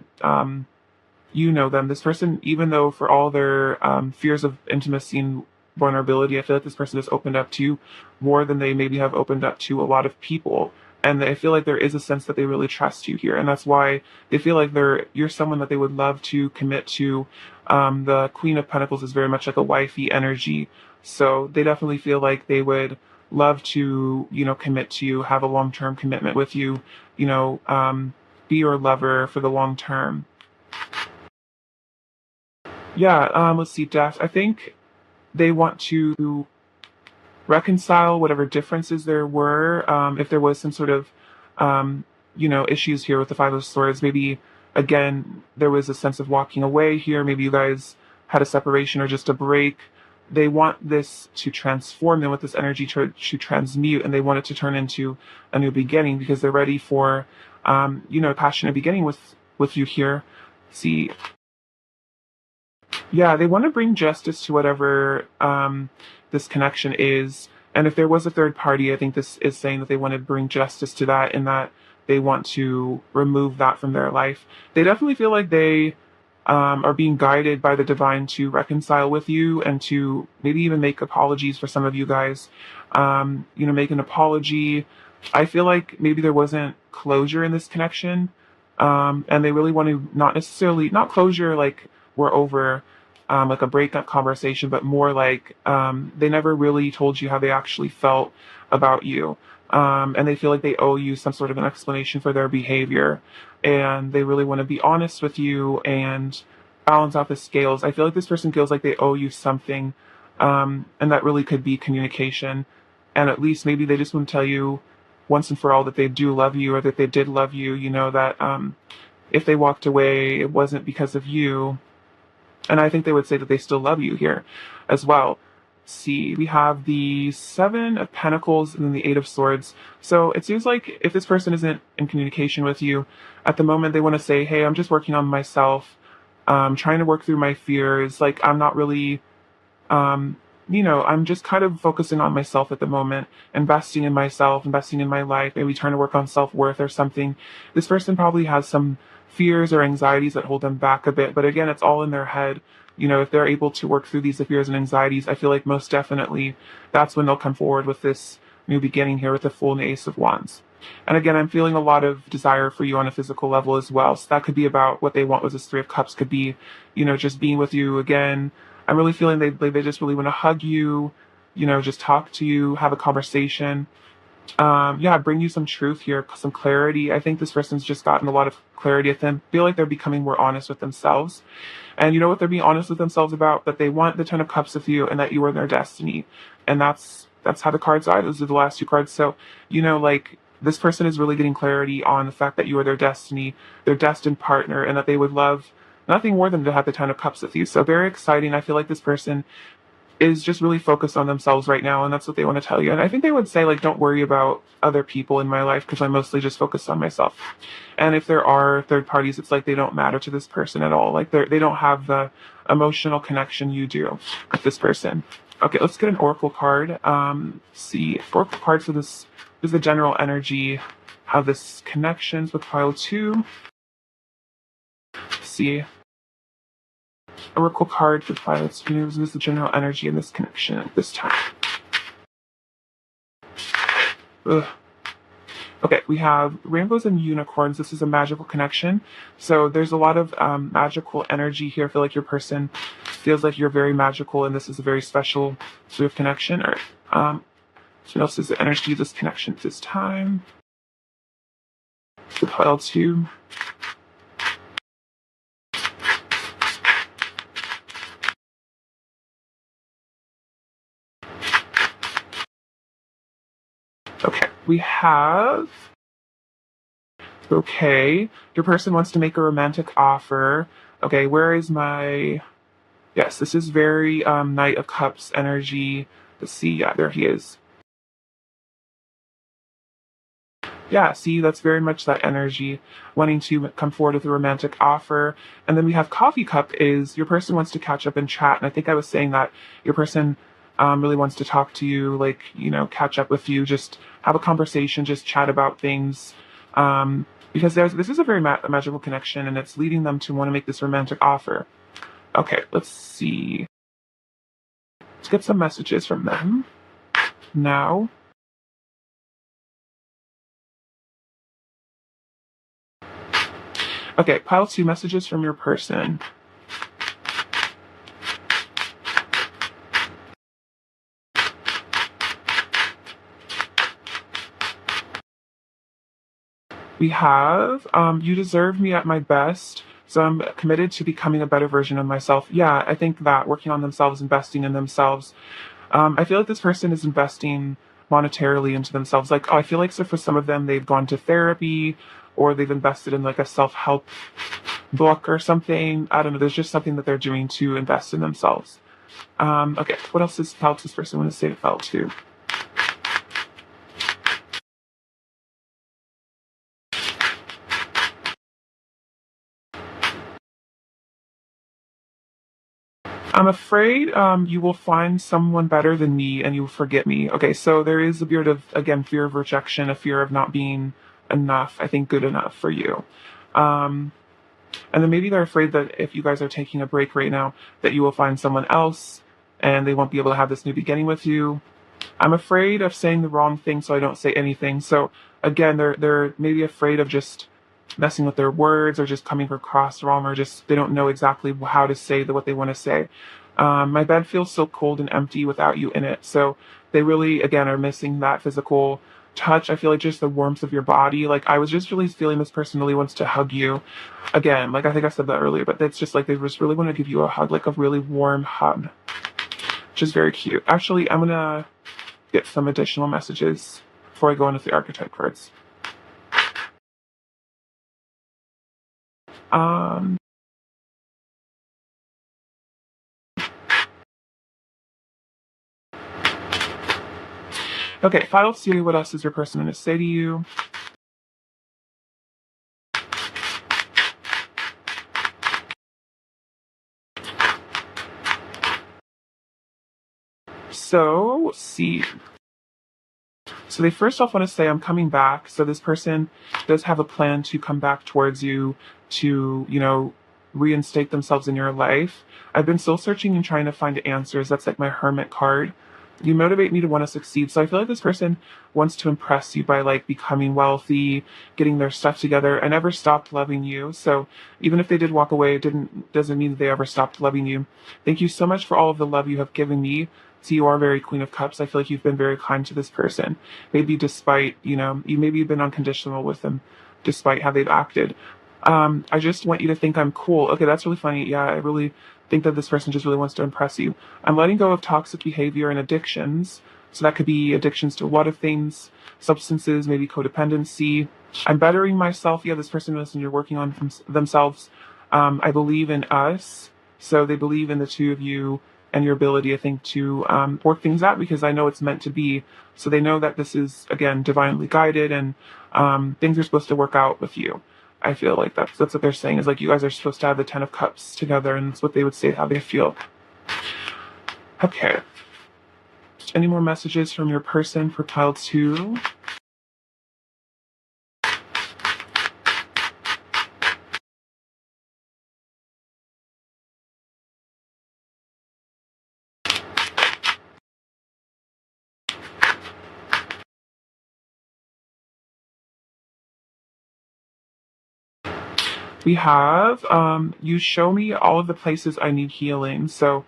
you know them. This person, even though for all their fears of intimacy and vulnerability, I feel like this person has opened up to you more than they maybe have opened up to a lot of people. And I feel like there is a sense that they really trust you here, and that's why they feel like you're someone that they would love to commit to. The Queen of Pentacles is very much like a wifey energy, so they definitely feel like they would love to, commit to you, have a long-term commitment with you, be your lover for the long term. Yeah, let's see, Death. I think they want to reconcile whatever differences there were. If there was some sort of, issues here with the Five of Swords, maybe, again, there was a sense of walking away here. Maybe you guys had a separation or just a break. They want this to transform. They want this energy to transmute, and they want it to turn into a new beginning because they're ready for, a passionate beginning with you here. See, yeah, they want to bring justice to whatever this connection is. And if there was a third party, I think this is saying that they want to bring justice to that and that they want to remove that from their life. They definitely feel like they are being guided by the divine to reconcile with you and to maybe even make apologies for some of you guys. Make an apology. I feel like maybe there wasn't closure in this connection. And they really want to not closure like we're over, like a breakup conversation, but more like they never really told you how they actually felt about you. And they feel like they owe you some sort of an explanation for their behavior. And they really want to be honest with you and balance out the scales. I feel like this person feels like they owe you something. And that really could be communication. And at least maybe they just want to tell you once and for all that they do love you, or that they did love you, that if they walked away, it wasn't because of you. And I think they would say that they still love you here as well. See, we have the Seven of Pentacles and then the Eight of Swords. So it seems like if this person isn't in communication with you at the moment, they want to say, hey, I'm just working on myself, trying to work through my fears. Like, I'm not really, I'm just kind of focusing on myself at the moment, investing in myself, investing in my life, maybe trying to work on self-worth or something. This person probably has some fears or anxieties that hold them back a bit. But again, it's all in their head. If they're able to work through these fears and anxieties, I feel like most definitely that's when they'll come forward with this new beginning here with the Fool and the Ace of Wands. And again, I'm feeling a lot of desire for you on a physical level as well. So that could be about what they want with this Three of Cups, could be, just being with you again. I'm really feeling they just really want to hug you, just talk to you, have a conversation. Yeah, bring you some truth here, some clarity. I think this person's just gotten a lot of clarity. I feel like they're becoming more honest with themselves. And you know what they're being honest with themselves about? That they want the Ten of Cups with you and that you are their destiny. And that's how the cards are. Those are the last two cards. So, like this person is really getting clarity on the fact that you are their destiny, their destined partner, and that they would love nothing more than to have the Ten of Cups with you. So very exciting. I feel like this person is just really focused on themselves right now, and that's what they want to tell you. And I think they would say, like, don't worry about other people in my life because I'm mostly just focused on myself. And if there are third parties, it's like they don't matter to this person at all. Like they don't have the emotional connection you do with this person. Okay, let's get an oracle card. See, oracle cards for this is the general energy, how this connections with pile 2. See, oracle card for pile 2. This is the general energy in this connection at this time. Ugh. Okay, we have rainbows and unicorns. This is a magical connection. So there's a lot of magical energy here. I feel like your person feels like you're very magical, and this is a very special sort of connection. Or what else is the energy of this connection at this time? The pile 2. Okay, we have... Okay, your person wants to make a romantic offer. Okay, where is my... Yes, this is very Knight of Cups energy. Let's see, yeah, there he is. Yeah, see, that's very much that energy, wanting to come forward with a romantic offer. And then we have Coffee Cup is your person wants to catch up and chat. And I think I was saying that your person really wants to talk to you, like, catch up with you, just have a conversation, just chat about things. Because this is a very magical connection, and it's leading them to want to make this romantic offer. Okay, let's see. Let's get some messages from them now. Okay, pile 2 messages from your person. We have, you deserve me at my best, so I'm committed to becoming a better version of myself. Yeah, I think that working on themselves, investing in themselves. I feel like this person is investing monetarily into themselves. Like, I feel like so for some of them, they've gone to therapy, or they've invested in like a self-help book or something. I don't know. There's just something that they're doing to invest in themselves. Okay, what else does this person want to say to felt to? I'm afraid you will find someone better than me and you will forget me. Okay, so there is a bit of, again, fear of rejection, a fear of not being enough, I think good enough for you. And then maybe they're afraid that if you guys are taking a break right now, that you will find someone else and they won't be able to have this new beginning with you. I'm afraid of saying the wrong thing, so I don't say anything. So again, they're maybe afraid of just messing with their words or just coming across wrong, or just they don't know exactly how to say what they want to say. My bed feels so cold and empty without you in it. So they really, again, are missing that physical touch. I feel like just the warmth of your body. Like I was just really feeling this person really wants to hug you. Again, like I think I said that earlier, but it's just like they just really want to give you a hug, like a really warm hug, which is very cute. Actually, I'm gonna get some additional messages before I go into the archetype cards. Okay, file C, what else is your person going to say to you? So, C. So they first off want to say, I'm coming back. So this person does have a plan to come back towards you to, reinstate themselves in your life. I've been soul searching and trying to find answers. That's like my hermit card. You motivate me to want to succeed. So I feel like this person wants to impress you by like becoming wealthy, getting their stuff together. I never stopped loving you. So even if they did walk away, doesn't mean that they ever stopped loving you. Thank you so much for all of the love you have given me. So you are very Queen of Cups. I feel like you've been very kind to this person. Maybe despite, maybe you've been unconditional with them despite how they've acted. I just want you to think I'm cool. Okay, that's really funny. Yeah, I really think that this person just really wants to impress you. I'm letting go of toxic behavior and addictions. So that could be addictions to a lot of things, substances, maybe codependency. I'm bettering myself. Yeah, this person knows you're working on themselves. I believe in us. So they believe in the two of you and your ability, I think, to work things out because I know it's meant to be. So they know that this is, again, divinely guided and things are supposed to work out with you. I feel like that's what they're saying is like you guys are supposed to have the Ten of Cups together, and that's what they would say how they feel. Okay. Any more messages from your person for pile 2? We have you show me all of the places I need healing. So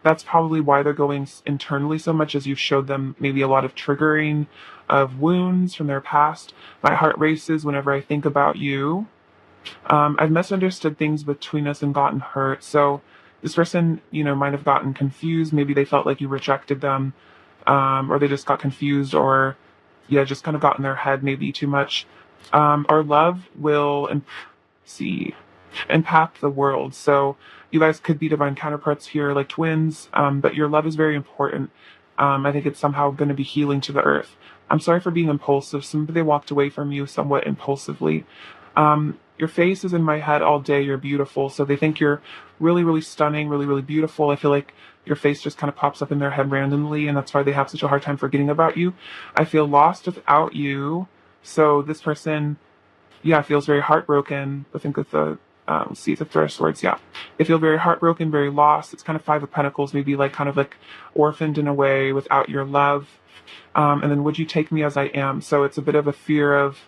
that's probably why they're going internally so much, as you've showed them maybe a lot of triggering of wounds from their past. My heart races whenever I think about you. I've misunderstood things between us and gotten hurt. So this person, might have gotten confused. Maybe they felt like you rejected them, or they just got confused, or yeah, just kind of got in their head maybe too much. Our love will impact the world. So you guys could be divine counterparts here, like twins, but your love is very important. I think it's somehow going to be healing to the earth. I'm sorry for being impulsive. Somebody walked away from you somewhat impulsively. Your face is in my head all day. You're beautiful. So they think you're really, really stunning, really, really beautiful. I feel like your face just kind of pops up in their head randomly, and that's why they have such a hard time forgetting about you. I feel lost without you. So this person, yeah, feels very heartbroken. I think with the the Three of Swords, yeah. They feel very heartbroken, very lost. It's kind of Five of Pentacles, maybe like kind of like orphaned in a way without your love. And then would you take me as I am? So it's a bit of a fear of,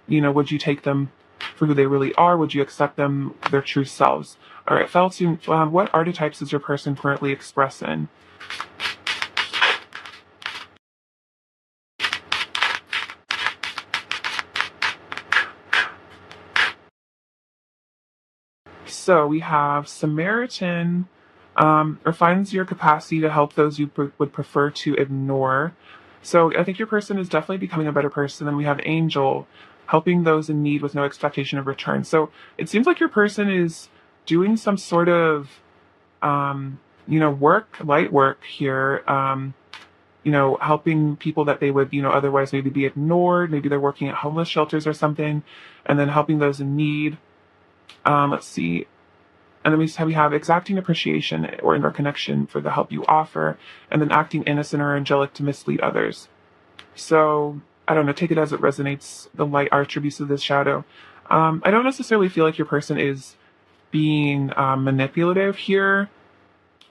would you take them for who they really are? Would you accept them, their true selves? All right, Felton, what archetypes is your person currently expressing? So we have Samaritan, refines your capacity to help those you would prefer to ignore. So I think your person is definitely becoming a better person. Then we have Angel, helping those in need with no expectation of return. So it seems like your person is doing some sort of, light work here. Helping people that they would, otherwise maybe be ignored. Maybe they're working at homeless shelters or something, and then helping those in need. Let's see. And then we have exacting appreciation or interconnection for the help you offer, and then acting innocent or angelic to mislead others. So, I don't know, take it as it resonates. The light are attributes of this shadow. I don't necessarily feel like your person is being manipulative here.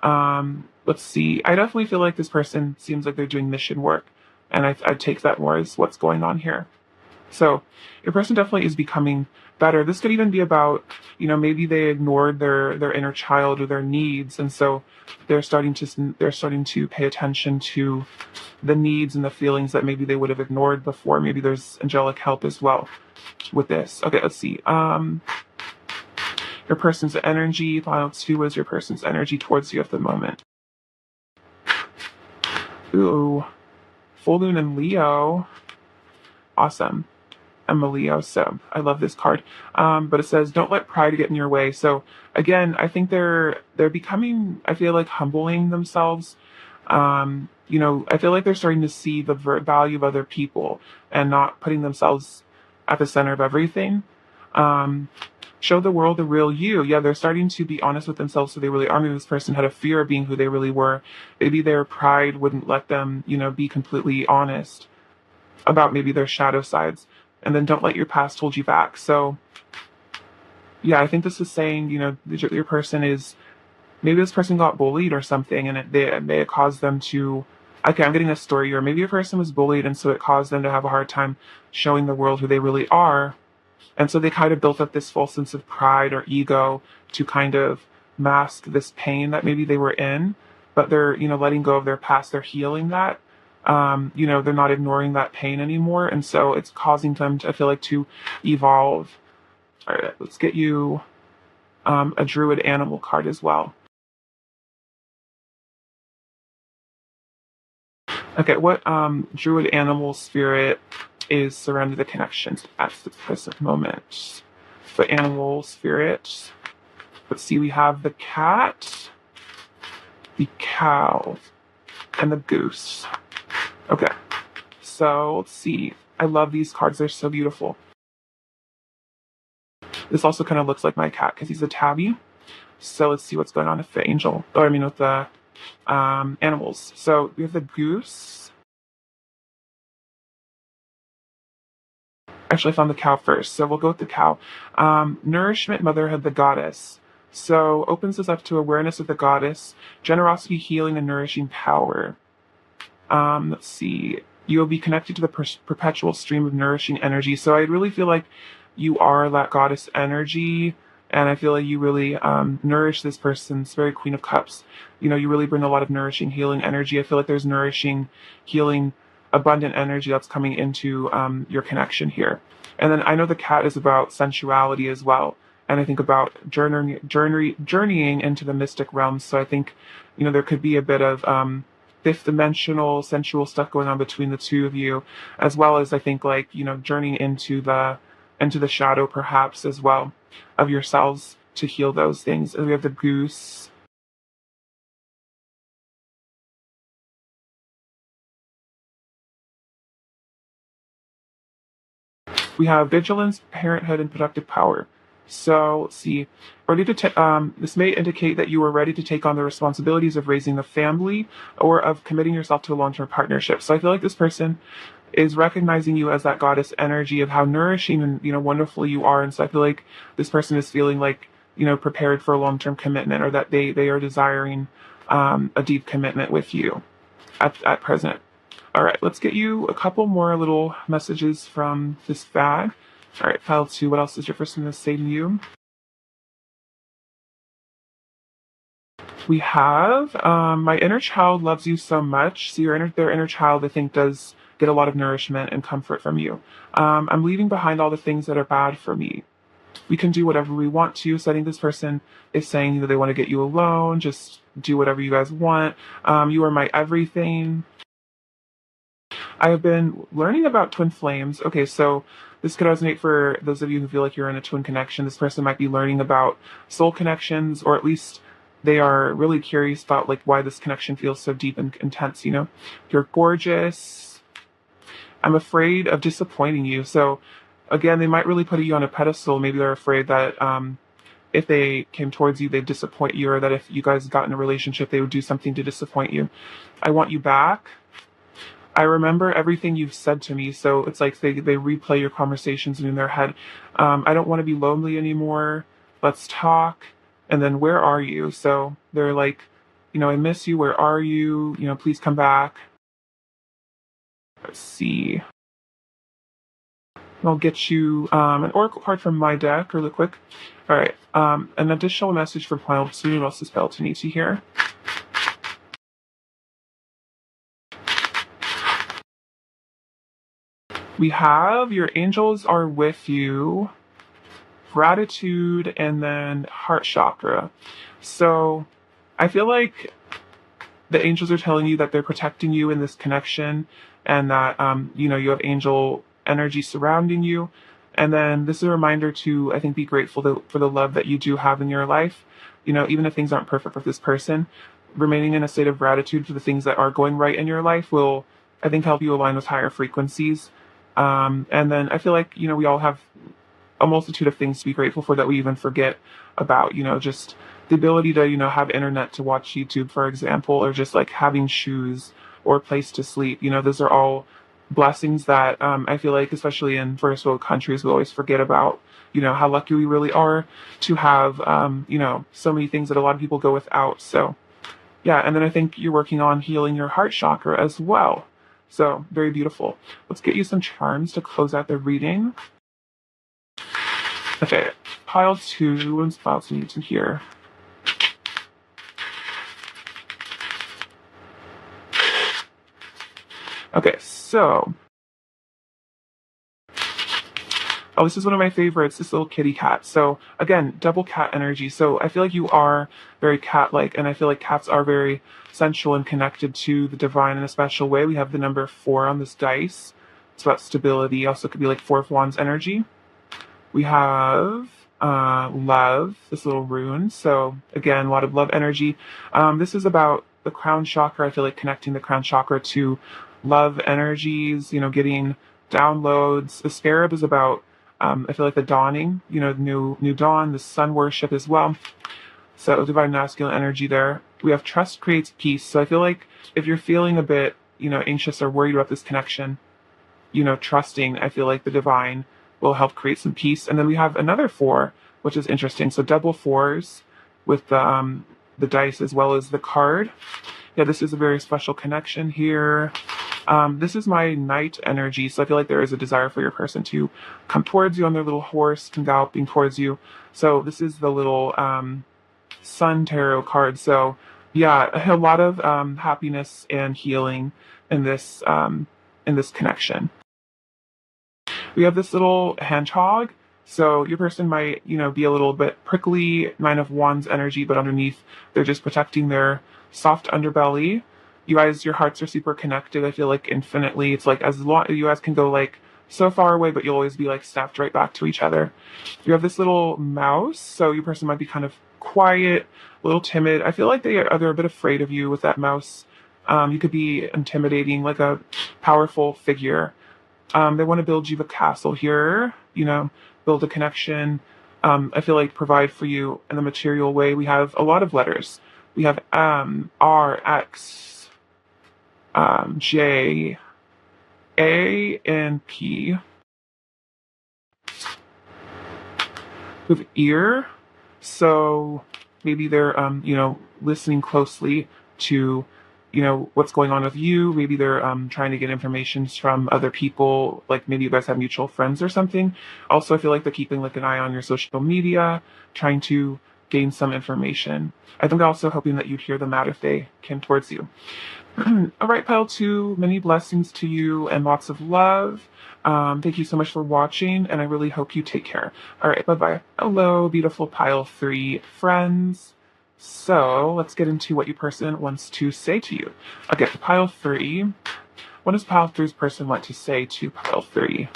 Let's see. I definitely feel like this person seems like they're doing mission work, and I take that more as what's going on here. So your person definitely is becoming better. This could even be about, maybe they ignored their inner child or their needs, and so they're starting to pay attention to the needs and the feelings that maybe they would have ignored before. Maybe there's angelic help as well with this. Okay, let's see. Your person's energy. Pile 2 is your person's energy towards you at the moment. Ooh, full moon in Leo. Awesome. I'm a Leo, so I love this card. But it says, don't let pride get in your way. So again, I think they're becoming, I feel like, humbling themselves. I feel like they're starting to see the value of other people and not putting themselves at the center of everything. Show the world the real you. Yeah, they're starting to be honest with themselves, so they really are. Maybe this person had a fear of being who they really were. Maybe their pride wouldn't let them, be completely honest about maybe their shadow sides. And then don't let your past hold you back. So, yeah, I think this is saying, your person is, maybe this person got bullied or something, and it may have caused them to Okay, I'm getting a story, or maybe a person was bullied and so it caused them to have a hard time showing the world who they really are. And so they kind of built up this false sense of pride or ego to kind of mask this pain that maybe they were in, but they're, letting go of their past, they're healing that. They're not ignoring that pain anymore. And so it's causing them to, I feel like, to evolve. All right, let's get you a druid animal card as well. Okay, what druid animal spirit is surrounding the connections at the present moment? For animal spirits, let's see, we have the cat, the cow, and the goose. Okay, so let's see. I love these cards, they're so beautiful. This also kind of looks like my cat because he's a tabby. So let's see what's going on with the angel, or I mean with the animals. So we have the goose. Actually, I found the cow first, so we'll go with the cow. Nourishment, motherhood, the goddess. So opens us up to awareness of the goddess, generosity, healing, and nourishing power. Let's see. You will be connected to the perpetual stream of nourishing energy. So I really feel like you are that goddess energy, and I feel like you really nourish this person. It's very Queen of Cups. You really bring a lot of nourishing, healing energy. I feel like there's nourishing, healing, abundant energy that's coming into your connection here. And then I know the cat is about sensuality as well. And I think about journeying into the mystic realms. So I think, there could be a bit of fifth dimensional sensual stuff going on between the two of you, as well as I think like, journeying into the shadow perhaps as well of yourselves to heal those things. And we have the goose. We have vigilance, parenthood, and productive power. So let's see, ready to this may indicate that you are ready to take on the responsibilities of raising a family or of committing yourself to a long-term partnership. So I feel like this person is recognizing you as that goddess energy of how nourishing and wonderful you are. And so I feel like this person is feeling like prepared for a long-term commitment, or that they are desiring a deep commitment with you at present. All right, let's get you a couple more little messages from this bag. All right, pile two. What else is your person going to say to you? We have my inner child loves you so much. So their inner child, I think, does get a lot of nourishment and comfort from you. I'm leaving behind all the things that are bad for me. We can do whatever we want to. So I think this person is saying that they want to get you alone. Just do whatever you guys want. You are my everything. I have been learning about twin flames. Okay, so this could resonate for those of you who feel like you're in a twin connection. This person might be learning about soul connections, or at least they are really curious about like why this connection feels so deep and intense. You're gorgeous. I'm afraid of disappointing you. So again, they might really put you on a pedestal. Maybe they're afraid that if they came towards you, they'd disappoint you, or that if you guys got in a relationship, they would do something to disappoint you. I want you back. I remember everything you've said to me, so it's like they replay your conversations in their head. I don't want to be lonely anymore. Let's talk. And then, where are you? So they're like, I miss you. Where are you? Please come back. Let's see. I'll get you an oracle card from my deck really quick. All right. An additional message from pile two. What else is spelled to need to hear? We have your angels are with you, gratitude, and then heart chakra. So I feel like the angels are telling you that they're protecting you in this connection, and that you have angel energy surrounding you. And then this is a reminder to, I think, be grateful for the love that you do have in your life. Even if things aren't perfect with this person, remaining in a state of gratitude for the things that are going right in your life will, I think, help you align with higher frequencies. And then I feel like, we all have a multitude of things to be grateful for that we even forget about, just the ability to, have internet to watch YouTube, for example, or just like having shoes or a place to sleep. Those are all blessings that I feel like, especially in first world countries, we always forget about, how lucky we really are to have, so many things that a lot of people go without. So Yeah, and then I think you're working on healing your heart chakra as well. So, very beautiful. Let's get you some charms to close out the reading. Okay, pile two and pile two needs in here. Okay, so oh, this is one of my favorites, this little kitty cat. So again, double cat energy. So I feel like you are very cat-like, and I feel like cats are very sensual and connected to the divine in a special way. We have the number 4 on this dice. It's about stability. Also could be like 4 of Wands energy. We have love, this little rune. So again, a lot of love energy. This is about the crown chakra. I feel like connecting the crown chakra to love energies, getting downloads. The scarab is about, I feel like the dawning, new dawn, the sun worship as well. So divine masculine energy there. We have trust creates peace. So I feel like if you're feeling a bit, anxious or worried about this connection, trusting, I feel like the divine will help create some peace. And then we have another 4, which is interesting. So double 4s with the dice as well as the card. Yeah, this is a very special connection here. This is my knight energy, so I feel like there is a desire for your person to come towards you on their little horse, come galloping towards you. So this is the little sun tarot card. So yeah, a lot of happiness and healing in this connection. We have this little hedgehog. So your person might, be a little bit prickly, 9 of Wands energy, but underneath they're just protecting their soft underbelly. You guys, your hearts are super connected. I feel like infinitely. It's like as long you guys can go like so far away, but you'll always be like snapped right back to each other. You have this little mouse, so your person might be kind of quiet, a little timid. I feel like they're a bit afraid of you with that mouse. You could be intimidating, like a powerful figure. They want to build you a castle here, build a connection. I feel like provide for you in the material way. We have a lot of letters. We have M, R, X, J, A, and P. With ear, so maybe they're, listening closely to, what's going on with you. Maybe they're trying to get information from other people, like maybe you guys have mutual friends or something. Also, I feel like they're keeping like an eye on your social media, trying to gain some information. I think also hoping that you'd hear them out if they came towards you. All right, pile 2, many blessings to you and lots of love. Thank you so much for watching, and I really hope you take care. All right, bye-bye. Hello, beautiful pile 3 friends. So let's get into what your person wants to say to you. Okay, pile 3. What does pile 3's person want to say to pile 3?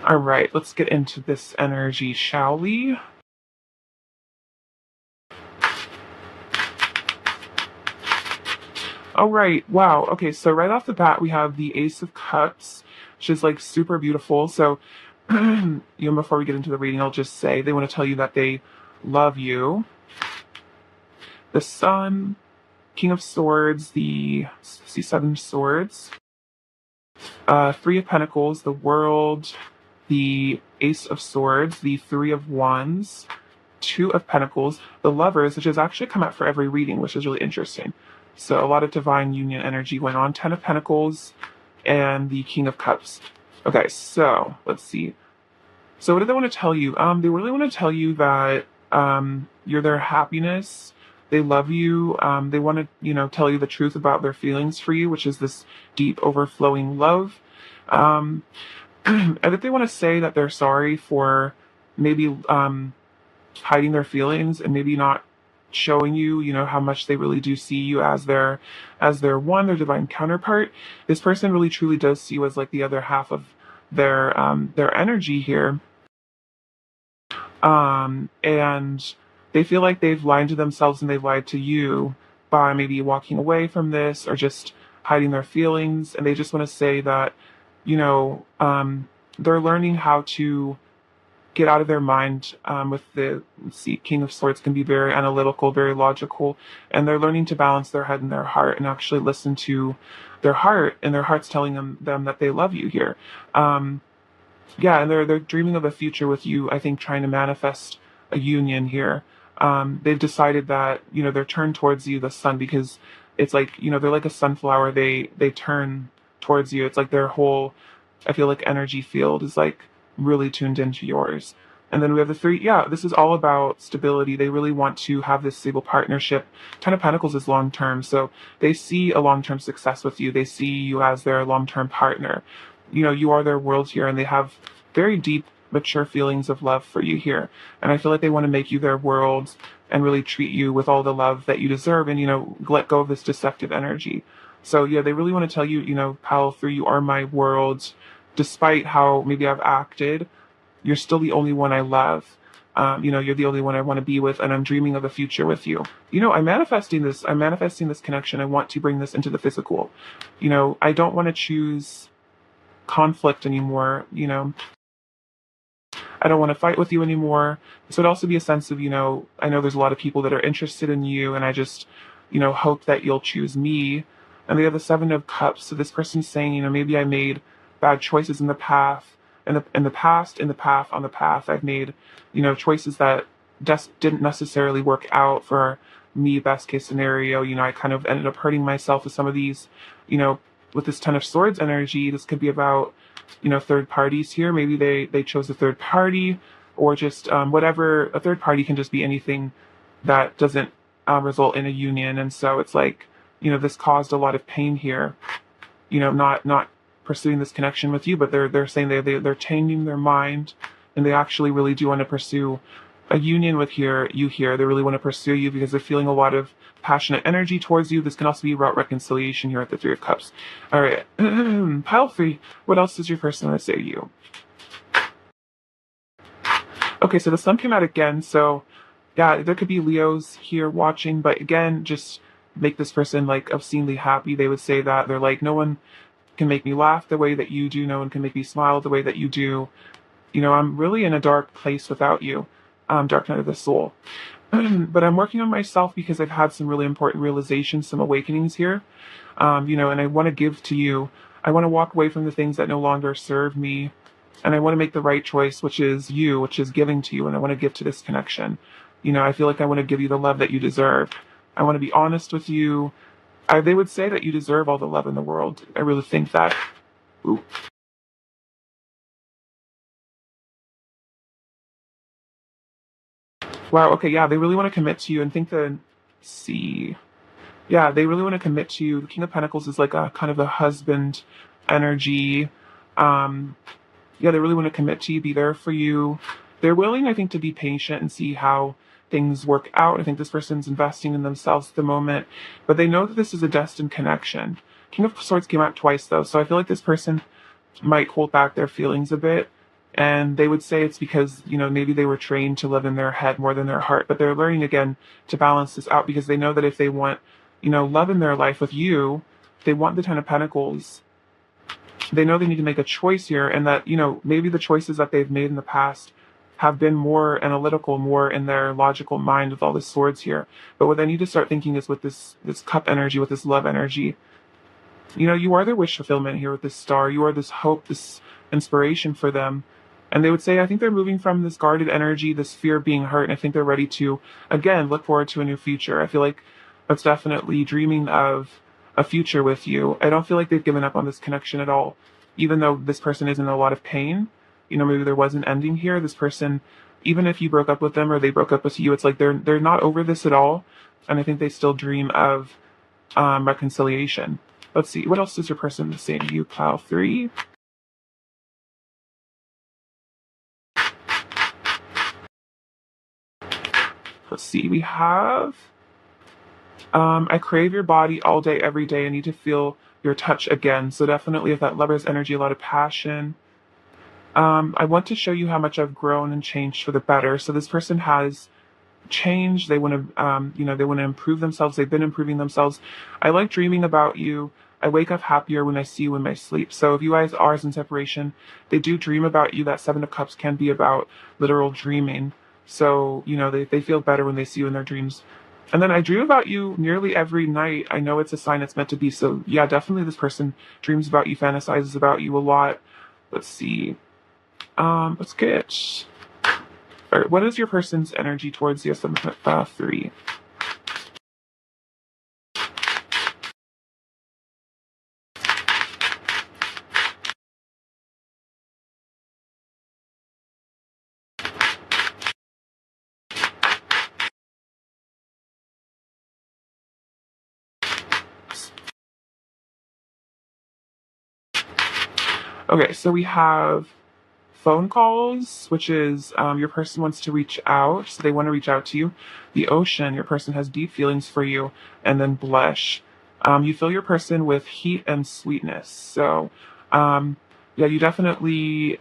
All right, let's get into this energy, shall we? All right, wow. Okay, so right off the bat, we have the Ace of Cups, which is like super beautiful. So, before we get into the reading, I'll just say they want to tell you that they love you. The Sun, King of Swords, the 7 Swords, 3 of Pentacles, the World, the Ace of Swords, the 3 of Wands, 2 of Pentacles, the Lovers, which has actually come out for every reading, which is really interesting. So a lot of divine union energy going on, 10 of Pentacles, and the King of Cups. Okay, so let's see. So what do they want to tell you? They really want to tell you that you're their happiness. They love you. They want to, tell you the truth about their feelings for you, which is this deep, overflowing love. I think they want to say that they're sorry for maybe hiding their feelings and maybe not showing you, how much they really do see you as their divine counterpart. This person really truly does see you as like the other half of their energy here. And they feel like they've lied to themselves and they've lied to you by maybe walking away from this or just hiding their feelings. And they just want to say that, they're learning how to get out of their mind. With the King of Swords can be very analytical, very logical, and they're learning to balance their head and their heart and actually listen to their heart, and their heart's telling them that they love you here. Yeah, and they're dreaming of a future with you. I think trying to manifest a union here. They've decided that they're turned towards you, the sun, because it's like they're like a sunflower. They turn towards you. It's like their whole, I feel like, energy field is like really tuned into yours. And then we have the three. Yeah, this is all about stability. They really want to have this stable partnership. Ten of Pentacles is long term, so they see a long term success with you. They see you as their long term partner. You are their world here, and they have very deep, mature feelings of love for you here. And I feel like they want to make you their world and really treat you with all the love that you deserve, and let go of this deceptive energy. So yeah, they really want to tell you, Pal 3, you are my world. Despite how maybe I've acted, you're still the only one I love. You're the only one I want to be with, and I'm dreaming of a future with you. I'm manifesting this. I'm manifesting this connection. I want to bring this into the physical. I don't want to choose conflict anymore. I don't want to fight with you anymore. So it'd also be a sense of, I know there's a lot of people that are interested in you, and I just, hope that you'll choose me. And they have the Seven of Cups. So this person's saying, maybe I made bad choices in the path, in the past, on the path. I've made, choices that just didn't necessarily work out for me, best case scenario. I kind of ended up hurting myself with some of these, with this Ten of Swords energy. This could be about, third parties here. Maybe they chose a third party, or just whatever. A third party can just be anything that doesn't result in a union. And so it's like, this caused a lot of pain here. Not pursuing this connection with you, but they're saying they're changing their mind, and they actually really do want to pursue a union with you here. They really want to pursue you because they're feeling a lot of passionate energy towards you. This can also be about reconciliation here at the Three of Cups. All right, pile 3. What else does your person want to say to you? Okay, so the sun came out again. So yeah, there could be Leos here watching, but again, just make this person like obscenely happy. They would say that they're like, no one can make me laugh the way that you do. No one can make me smile the way that you do. I'm really in a dark place without you. Dark night of the soul. But I'm working on myself because I've had some really important realizations, some awakenings here. And I want to give to you. I want to walk away from the things that no longer serve me. And I want to make the right choice, which is you, which is giving to you. And I want to give to this connection. I feel like I want to give you the love that you deserve. I want to be honest with you. They would say that you deserve all the love in the world. I really think that. Ooh. Wow, okay, yeah, they really want to commit to you and think that, see. Yeah, they really want to commit to you. The King of Pentacles is like a kind of a husband energy. Um, yeah, they really want to commit to you, be there for you. They're willing, I think, to be patient and see how things work out. I think this person's investing in themselves at the moment, but they know that this is a destined connection. King of Swords came out twice, though, so I feel like this person might hold back their feelings a bit. And they would say it's because, maybe they were trained to live in their head more than their heart, but they're learning again to balance this out because they know that if they want, love in their life with you, they want the Ten of Pentacles. They know they need to make a choice here, and that, maybe the choices that they've made in the past have been more analytical, more in their logical mind with all the swords here. But what they need to start thinking is with this cup energy, with this love energy. You are their wish fulfillment here with this star. You are this hope, this inspiration for them. And they would say, I think they're moving from this guarded energy, this fear of being hurt, and I think they're ready to, again, look forward to a new future. I feel like that's definitely dreaming of a future with you. I don't feel like they've given up on this connection at all, even though this person is in a lot of pain. Maybe there was an ending here. This person, even if you broke up with them or they broke up with you, it's like they're not over this at all. And I think they still dream of reconciliation. Let's see, what else does your person say to you, pile 3? Let's see, we have I crave your body all day, every day. I need to feel your touch again. So definitely with that lover's energy, a lot of passion. I want to show you how much I've grown and changed for the better. So this person has changed. They want to, they want to improve themselves. They've been improving themselves. I like dreaming about you. I wake up happier when I see you in my sleep. So if you guys are in separation, they do dream about you. That Seven of Cups can be about literal dreaming. So, they feel better when they see you in their dreams. And then I dream about you nearly every night. I know it's a sign it's meant to be. So yeah, definitely this person dreams about you, fantasizes about you a lot. Let's see. Let's get. All right, what is your person's energy towards the SM3? Okay, so we have phone calls, which is your person wants to reach out, so they want to reach out to you. The ocean, your person has deep feelings for you, and then blush. You fill your person with heat and sweetness. So, yeah, you definitely.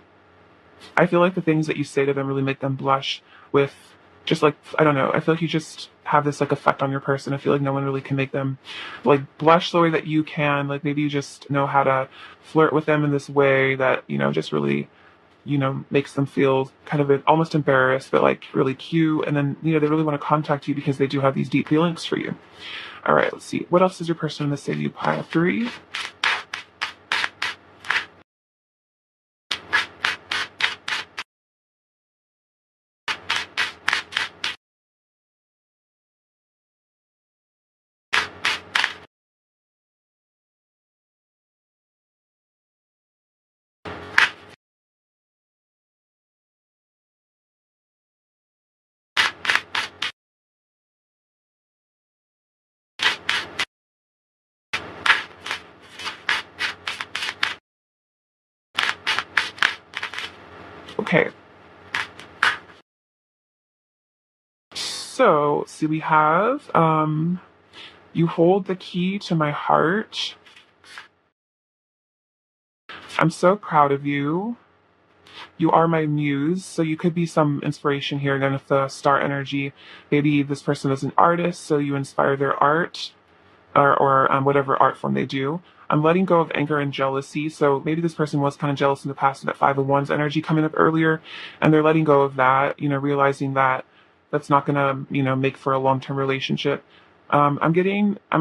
I feel like the things that you say to them really make them blush with just like, I don't know, I feel like you just have this like effect on your person. I feel like no one really can make them like blush the way that you can. Like maybe you just know how to flirt with them in this way that, just really, makes them feel kind of almost embarrassed, but like really cute. And then, they really want to contact you because they do have these deep feelings for you. All right, let's see. What else does your person in the say to you? Pile 3. Okay. So, see, we have you hold the key to my heart. I'm so proud of you. You are my muse, so you could be some inspiration here. Again, with the star energy, maybe this person is an artist, so you inspire their art or whatever art form they do. I'm letting go of anger and jealousy. So maybe this person was kind of jealous in the past of that Five of Wands energy coming up earlier, and they're letting go of that, realizing that that's not going to, make for a long-term relationship. I'm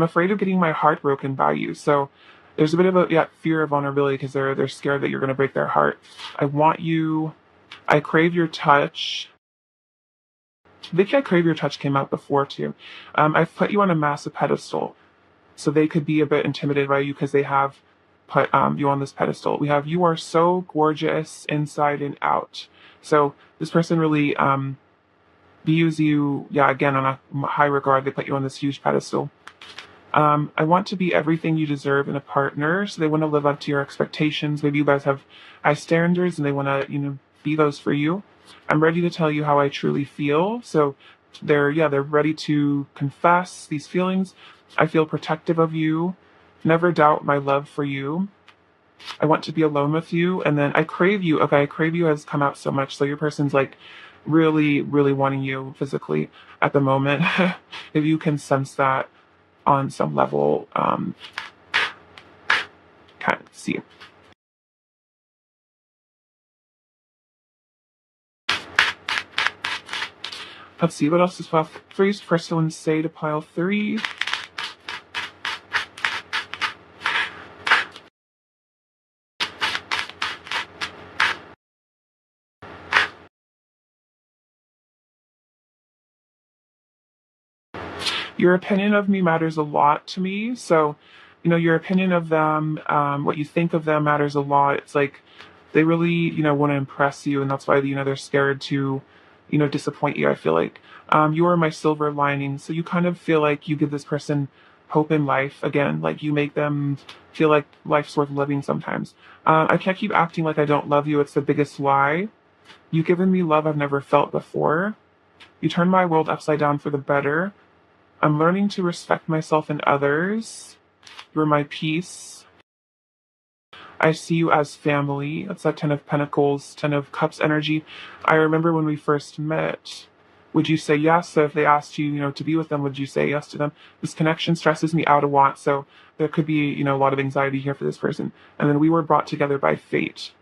afraid of getting my heart broken by you. So there's a bit of a fear of vulnerability because they're scared that you're going to break their heart. I want you. I crave your touch. Vicky, I crave your touch came out before too. I've put you on a massive pedestal. So they could be a bit intimidated by you because they have put you on this pedestal. We have you are so gorgeous inside and out. So this person really views you, again, on a high regard. They put you on this huge pedestal. I want to be everything you deserve in a partner. So they want to live up to your expectations. Maybe you guys have high standards and they want to, be those for you. I'm ready to tell you how I truly feel. So they're ready to confess these feelings. I feel protective of you. Never doubt my love for you. I want to be alone with you. And then I crave you. Okay, I crave you has come out so much. So your person's like really, really wanting you physically at the moment. If you can sense that on some level, kind of see. Let's see, what else is left? First person say to pile 3. Your opinion of me matters a lot to me. So, your opinion of them, what you think of them matters a lot. It's like they really, want to impress you, and that's why, they're scared to, disappoint you. I feel like you are my silver lining. So you kind of feel like you give this person hope in life again. Like you make them feel like life's worth living sometimes. I can't keep acting like I don't love you. It's the biggest lie. You've given me love I've never felt before. You turn my world upside down for the better. I'm learning to respect myself and others. You're my peace. I see you as family. That's that Ten of Pentacles, Ten of Cups energy. I remember when we first met. Would you say yes? So if they asked you, to be with them, would you say yes to them? This connection stresses me out a lot. So there could be, a lot of anxiety here for this person. And then we were brought together by fate.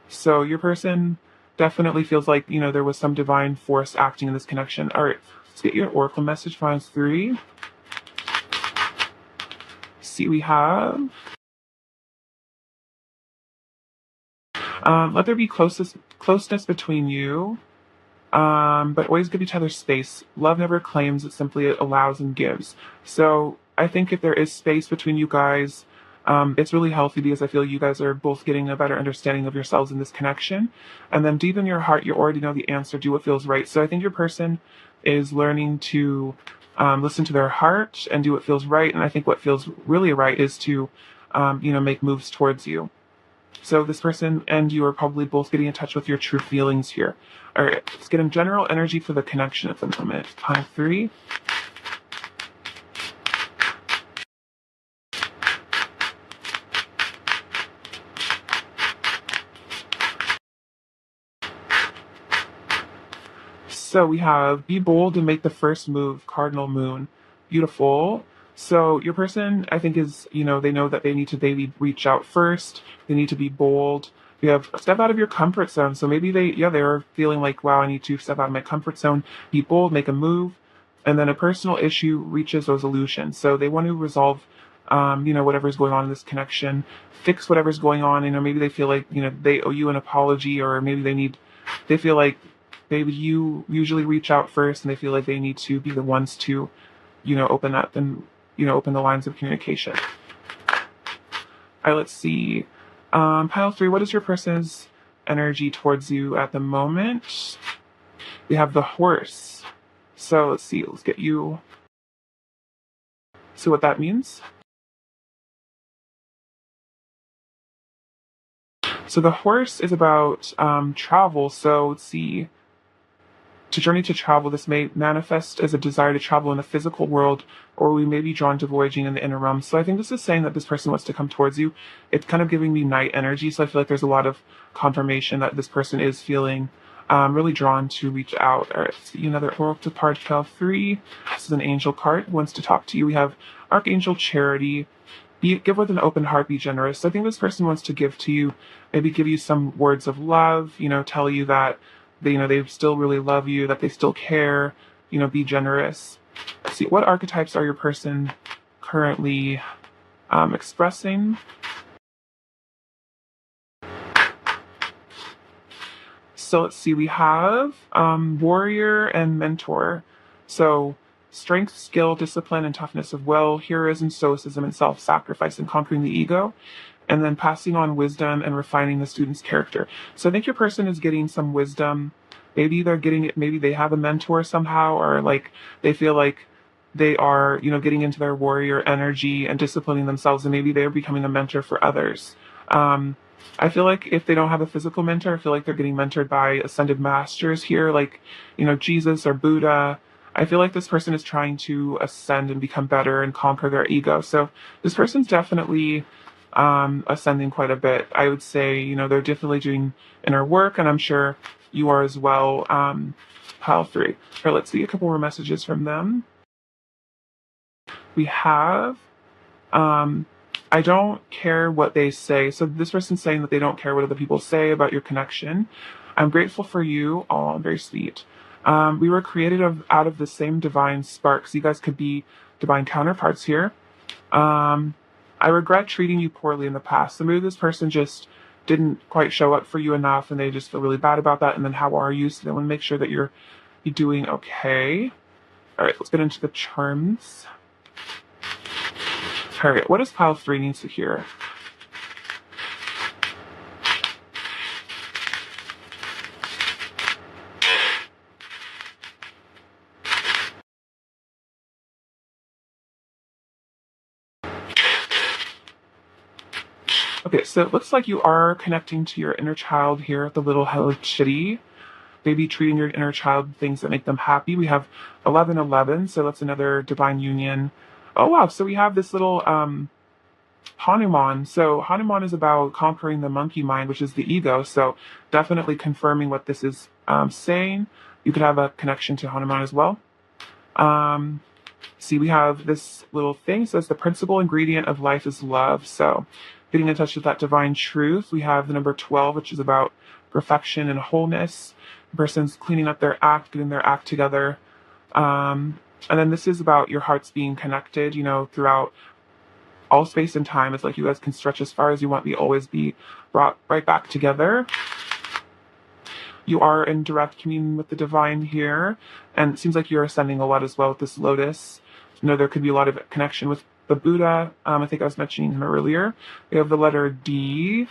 So your person definitely feels like, there was some divine force acting in this connection. All right, let's get your oracle message for 3. See, we have let there be closeness between you, but always give each other space. Love never claims, it simply allows and gives. So I think if there is space between you guys, it's really healthy because I feel you guys are both getting a better understanding of yourselves in this connection. And then deep in your heart, you already know the answer, do what feels right. So I think your person is learning to listen to their heart and do what feels right. And I think what feels really right is to, make moves towards you. So this person and you are probably both getting in touch with your true feelings here. All right, let's get in general energy for the connection at the moment. 3. So we have be bold and make the first move, Cardinal Moon. Beautiful. So your person, I think, is, they know that they need to maybe reach out first. They need to be bold. You have step out of your comfort zone. So maybe they're feeling like, wow, I need to step out of my comfort zone, be bold, make a move. And then a personal issue reaches resolution. So they want to resolve, whatever's going on in this connection, fix whatever's going on. Maybe they feel like, they owe you an apology, or maybe they feel like maybe you usually reach out first and they feel like they need to be the ones to, open up and, open the lines of communication. All right, let's see. Pile 3, what is your person's energy towards you at the moment? We have the Horse. So let's see, let's get you. See what that means. So the Horse is about travel. So let's see. To journey to travel, this may manifest as a desire to travel in the physical world, or we may be drawn to voyaging in the inner realm. So I think this is saying that this person wants to come towards you. It's kind of giving me Knight energy, so I feel like there's a lot of confirmation that this person is feeling really drawn to reach out. All right, see another Oracle card, Pile 3. This is an angel card, wants to talk to you. We have Archangel Charity. Give with an open heart, be generous. So I think this person wants to give to you, maybe give you some words of love, tell you that they still really love you, that they still care, be generous. Let's see, what archetypes are your person currently expressing? So let's see, we have warrior and mentor. So strength, skill, discipline, and toughness of will, heroism, stoicism, and self-sacrifice, and conquering the ego. And then passing on wisdom and refining the student's character. So I think your person is getting some wisdom. Maybe they're getting it, maybe they have a mentor somehow, or like they feel like they are, getting into their warrior energy and disciplining themselves, and maybe they're becoming a mentor for others. I feel like if they don't have a physical mentor, I feel like they're getting mentored by ascended masters here, like, Jesus or Buddha. I feel like this person is trying to ascend and become better and conquer their ego. So this person's definitely ascending quite a bit. I would say, they're definitely doing inner work, and I'm sure you are as well. Pile 3. Here, let's see a couple more messages from them. We have, I don't care what they say. So this person's saying that they don't care what other people say about your connection. I'm grateful for you. Oh, very sweet. We were created out of the same divine spark. So you guys could be divine counterparts here. I regret treating you poorly in the past. So maybe this person just didn't quite show up for you enough and they just feel really bad about that. And then how are you? So they want to make sure that you're doing okay. All right, let's get into the charms. All right, what does Pile 3 need to hear? Okay, so it looks like you are connecting to your inner child here at the little hello kitty. maybe treating your inner child with things that make them happy. We have 1111, so that's another divine union. Oh wow, so we have this little Hanuman. So Hanuman is about conquering the monkey mind, which is the ego. So definitely confirming what this is saying. You could have a connection to Hanuman as well. See, we have this little thing. So it's the principal ingredient of life is love. So getting in touch with that divine truth. We have the number 12, which is about perfection and wholeness. The person's cleaning up their act, getting their act together. And then this is about your hearts being connected, throughout all space and time. It's like you guys can stretch as far as you want, always be brought right back together. You are in direct communion with the divine here, and it seems like you're ascending a lot as well with this lotus. There could be a lot of connection with the Buddha. I think I was mentioning him earlier. We have the letter D.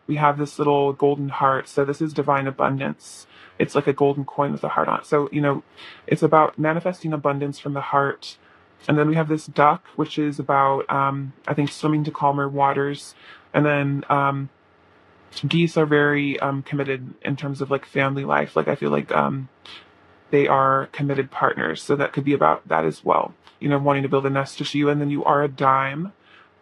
We have this little golden heart. So this is divine abundance. It's like a golden coin with a heart on it. So, it's about manifesting abundance from the heart. And then we have this duck, which is about, I think, swimming to calmer waters. And then geese are very committed in terms of like family life. Like I feel like they are committed partners. So that could be about that as well. Wanting to build a nest just you. And then you are a dime,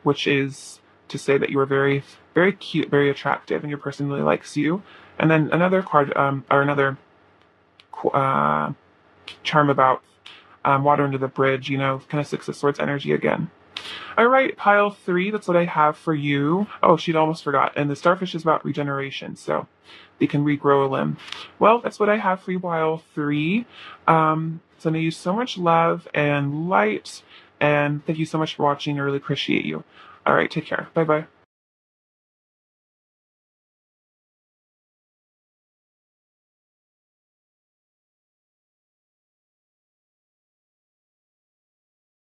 which is to say that you are very, very cute, very attractive, and your person really likes you. And then another card, or another charm about water under the bridge, kind of Six of Swords energy again. All right, pile 3, that's what I have for you. Oh, she'd almost forgot. And the starfish is about regeneration, so they can regrow a limb. Well, that's what I have for you, pile 3. Sending you so much love and light, and thank you so much for watching. I really appreciate you. All right, take care. Bye-bye.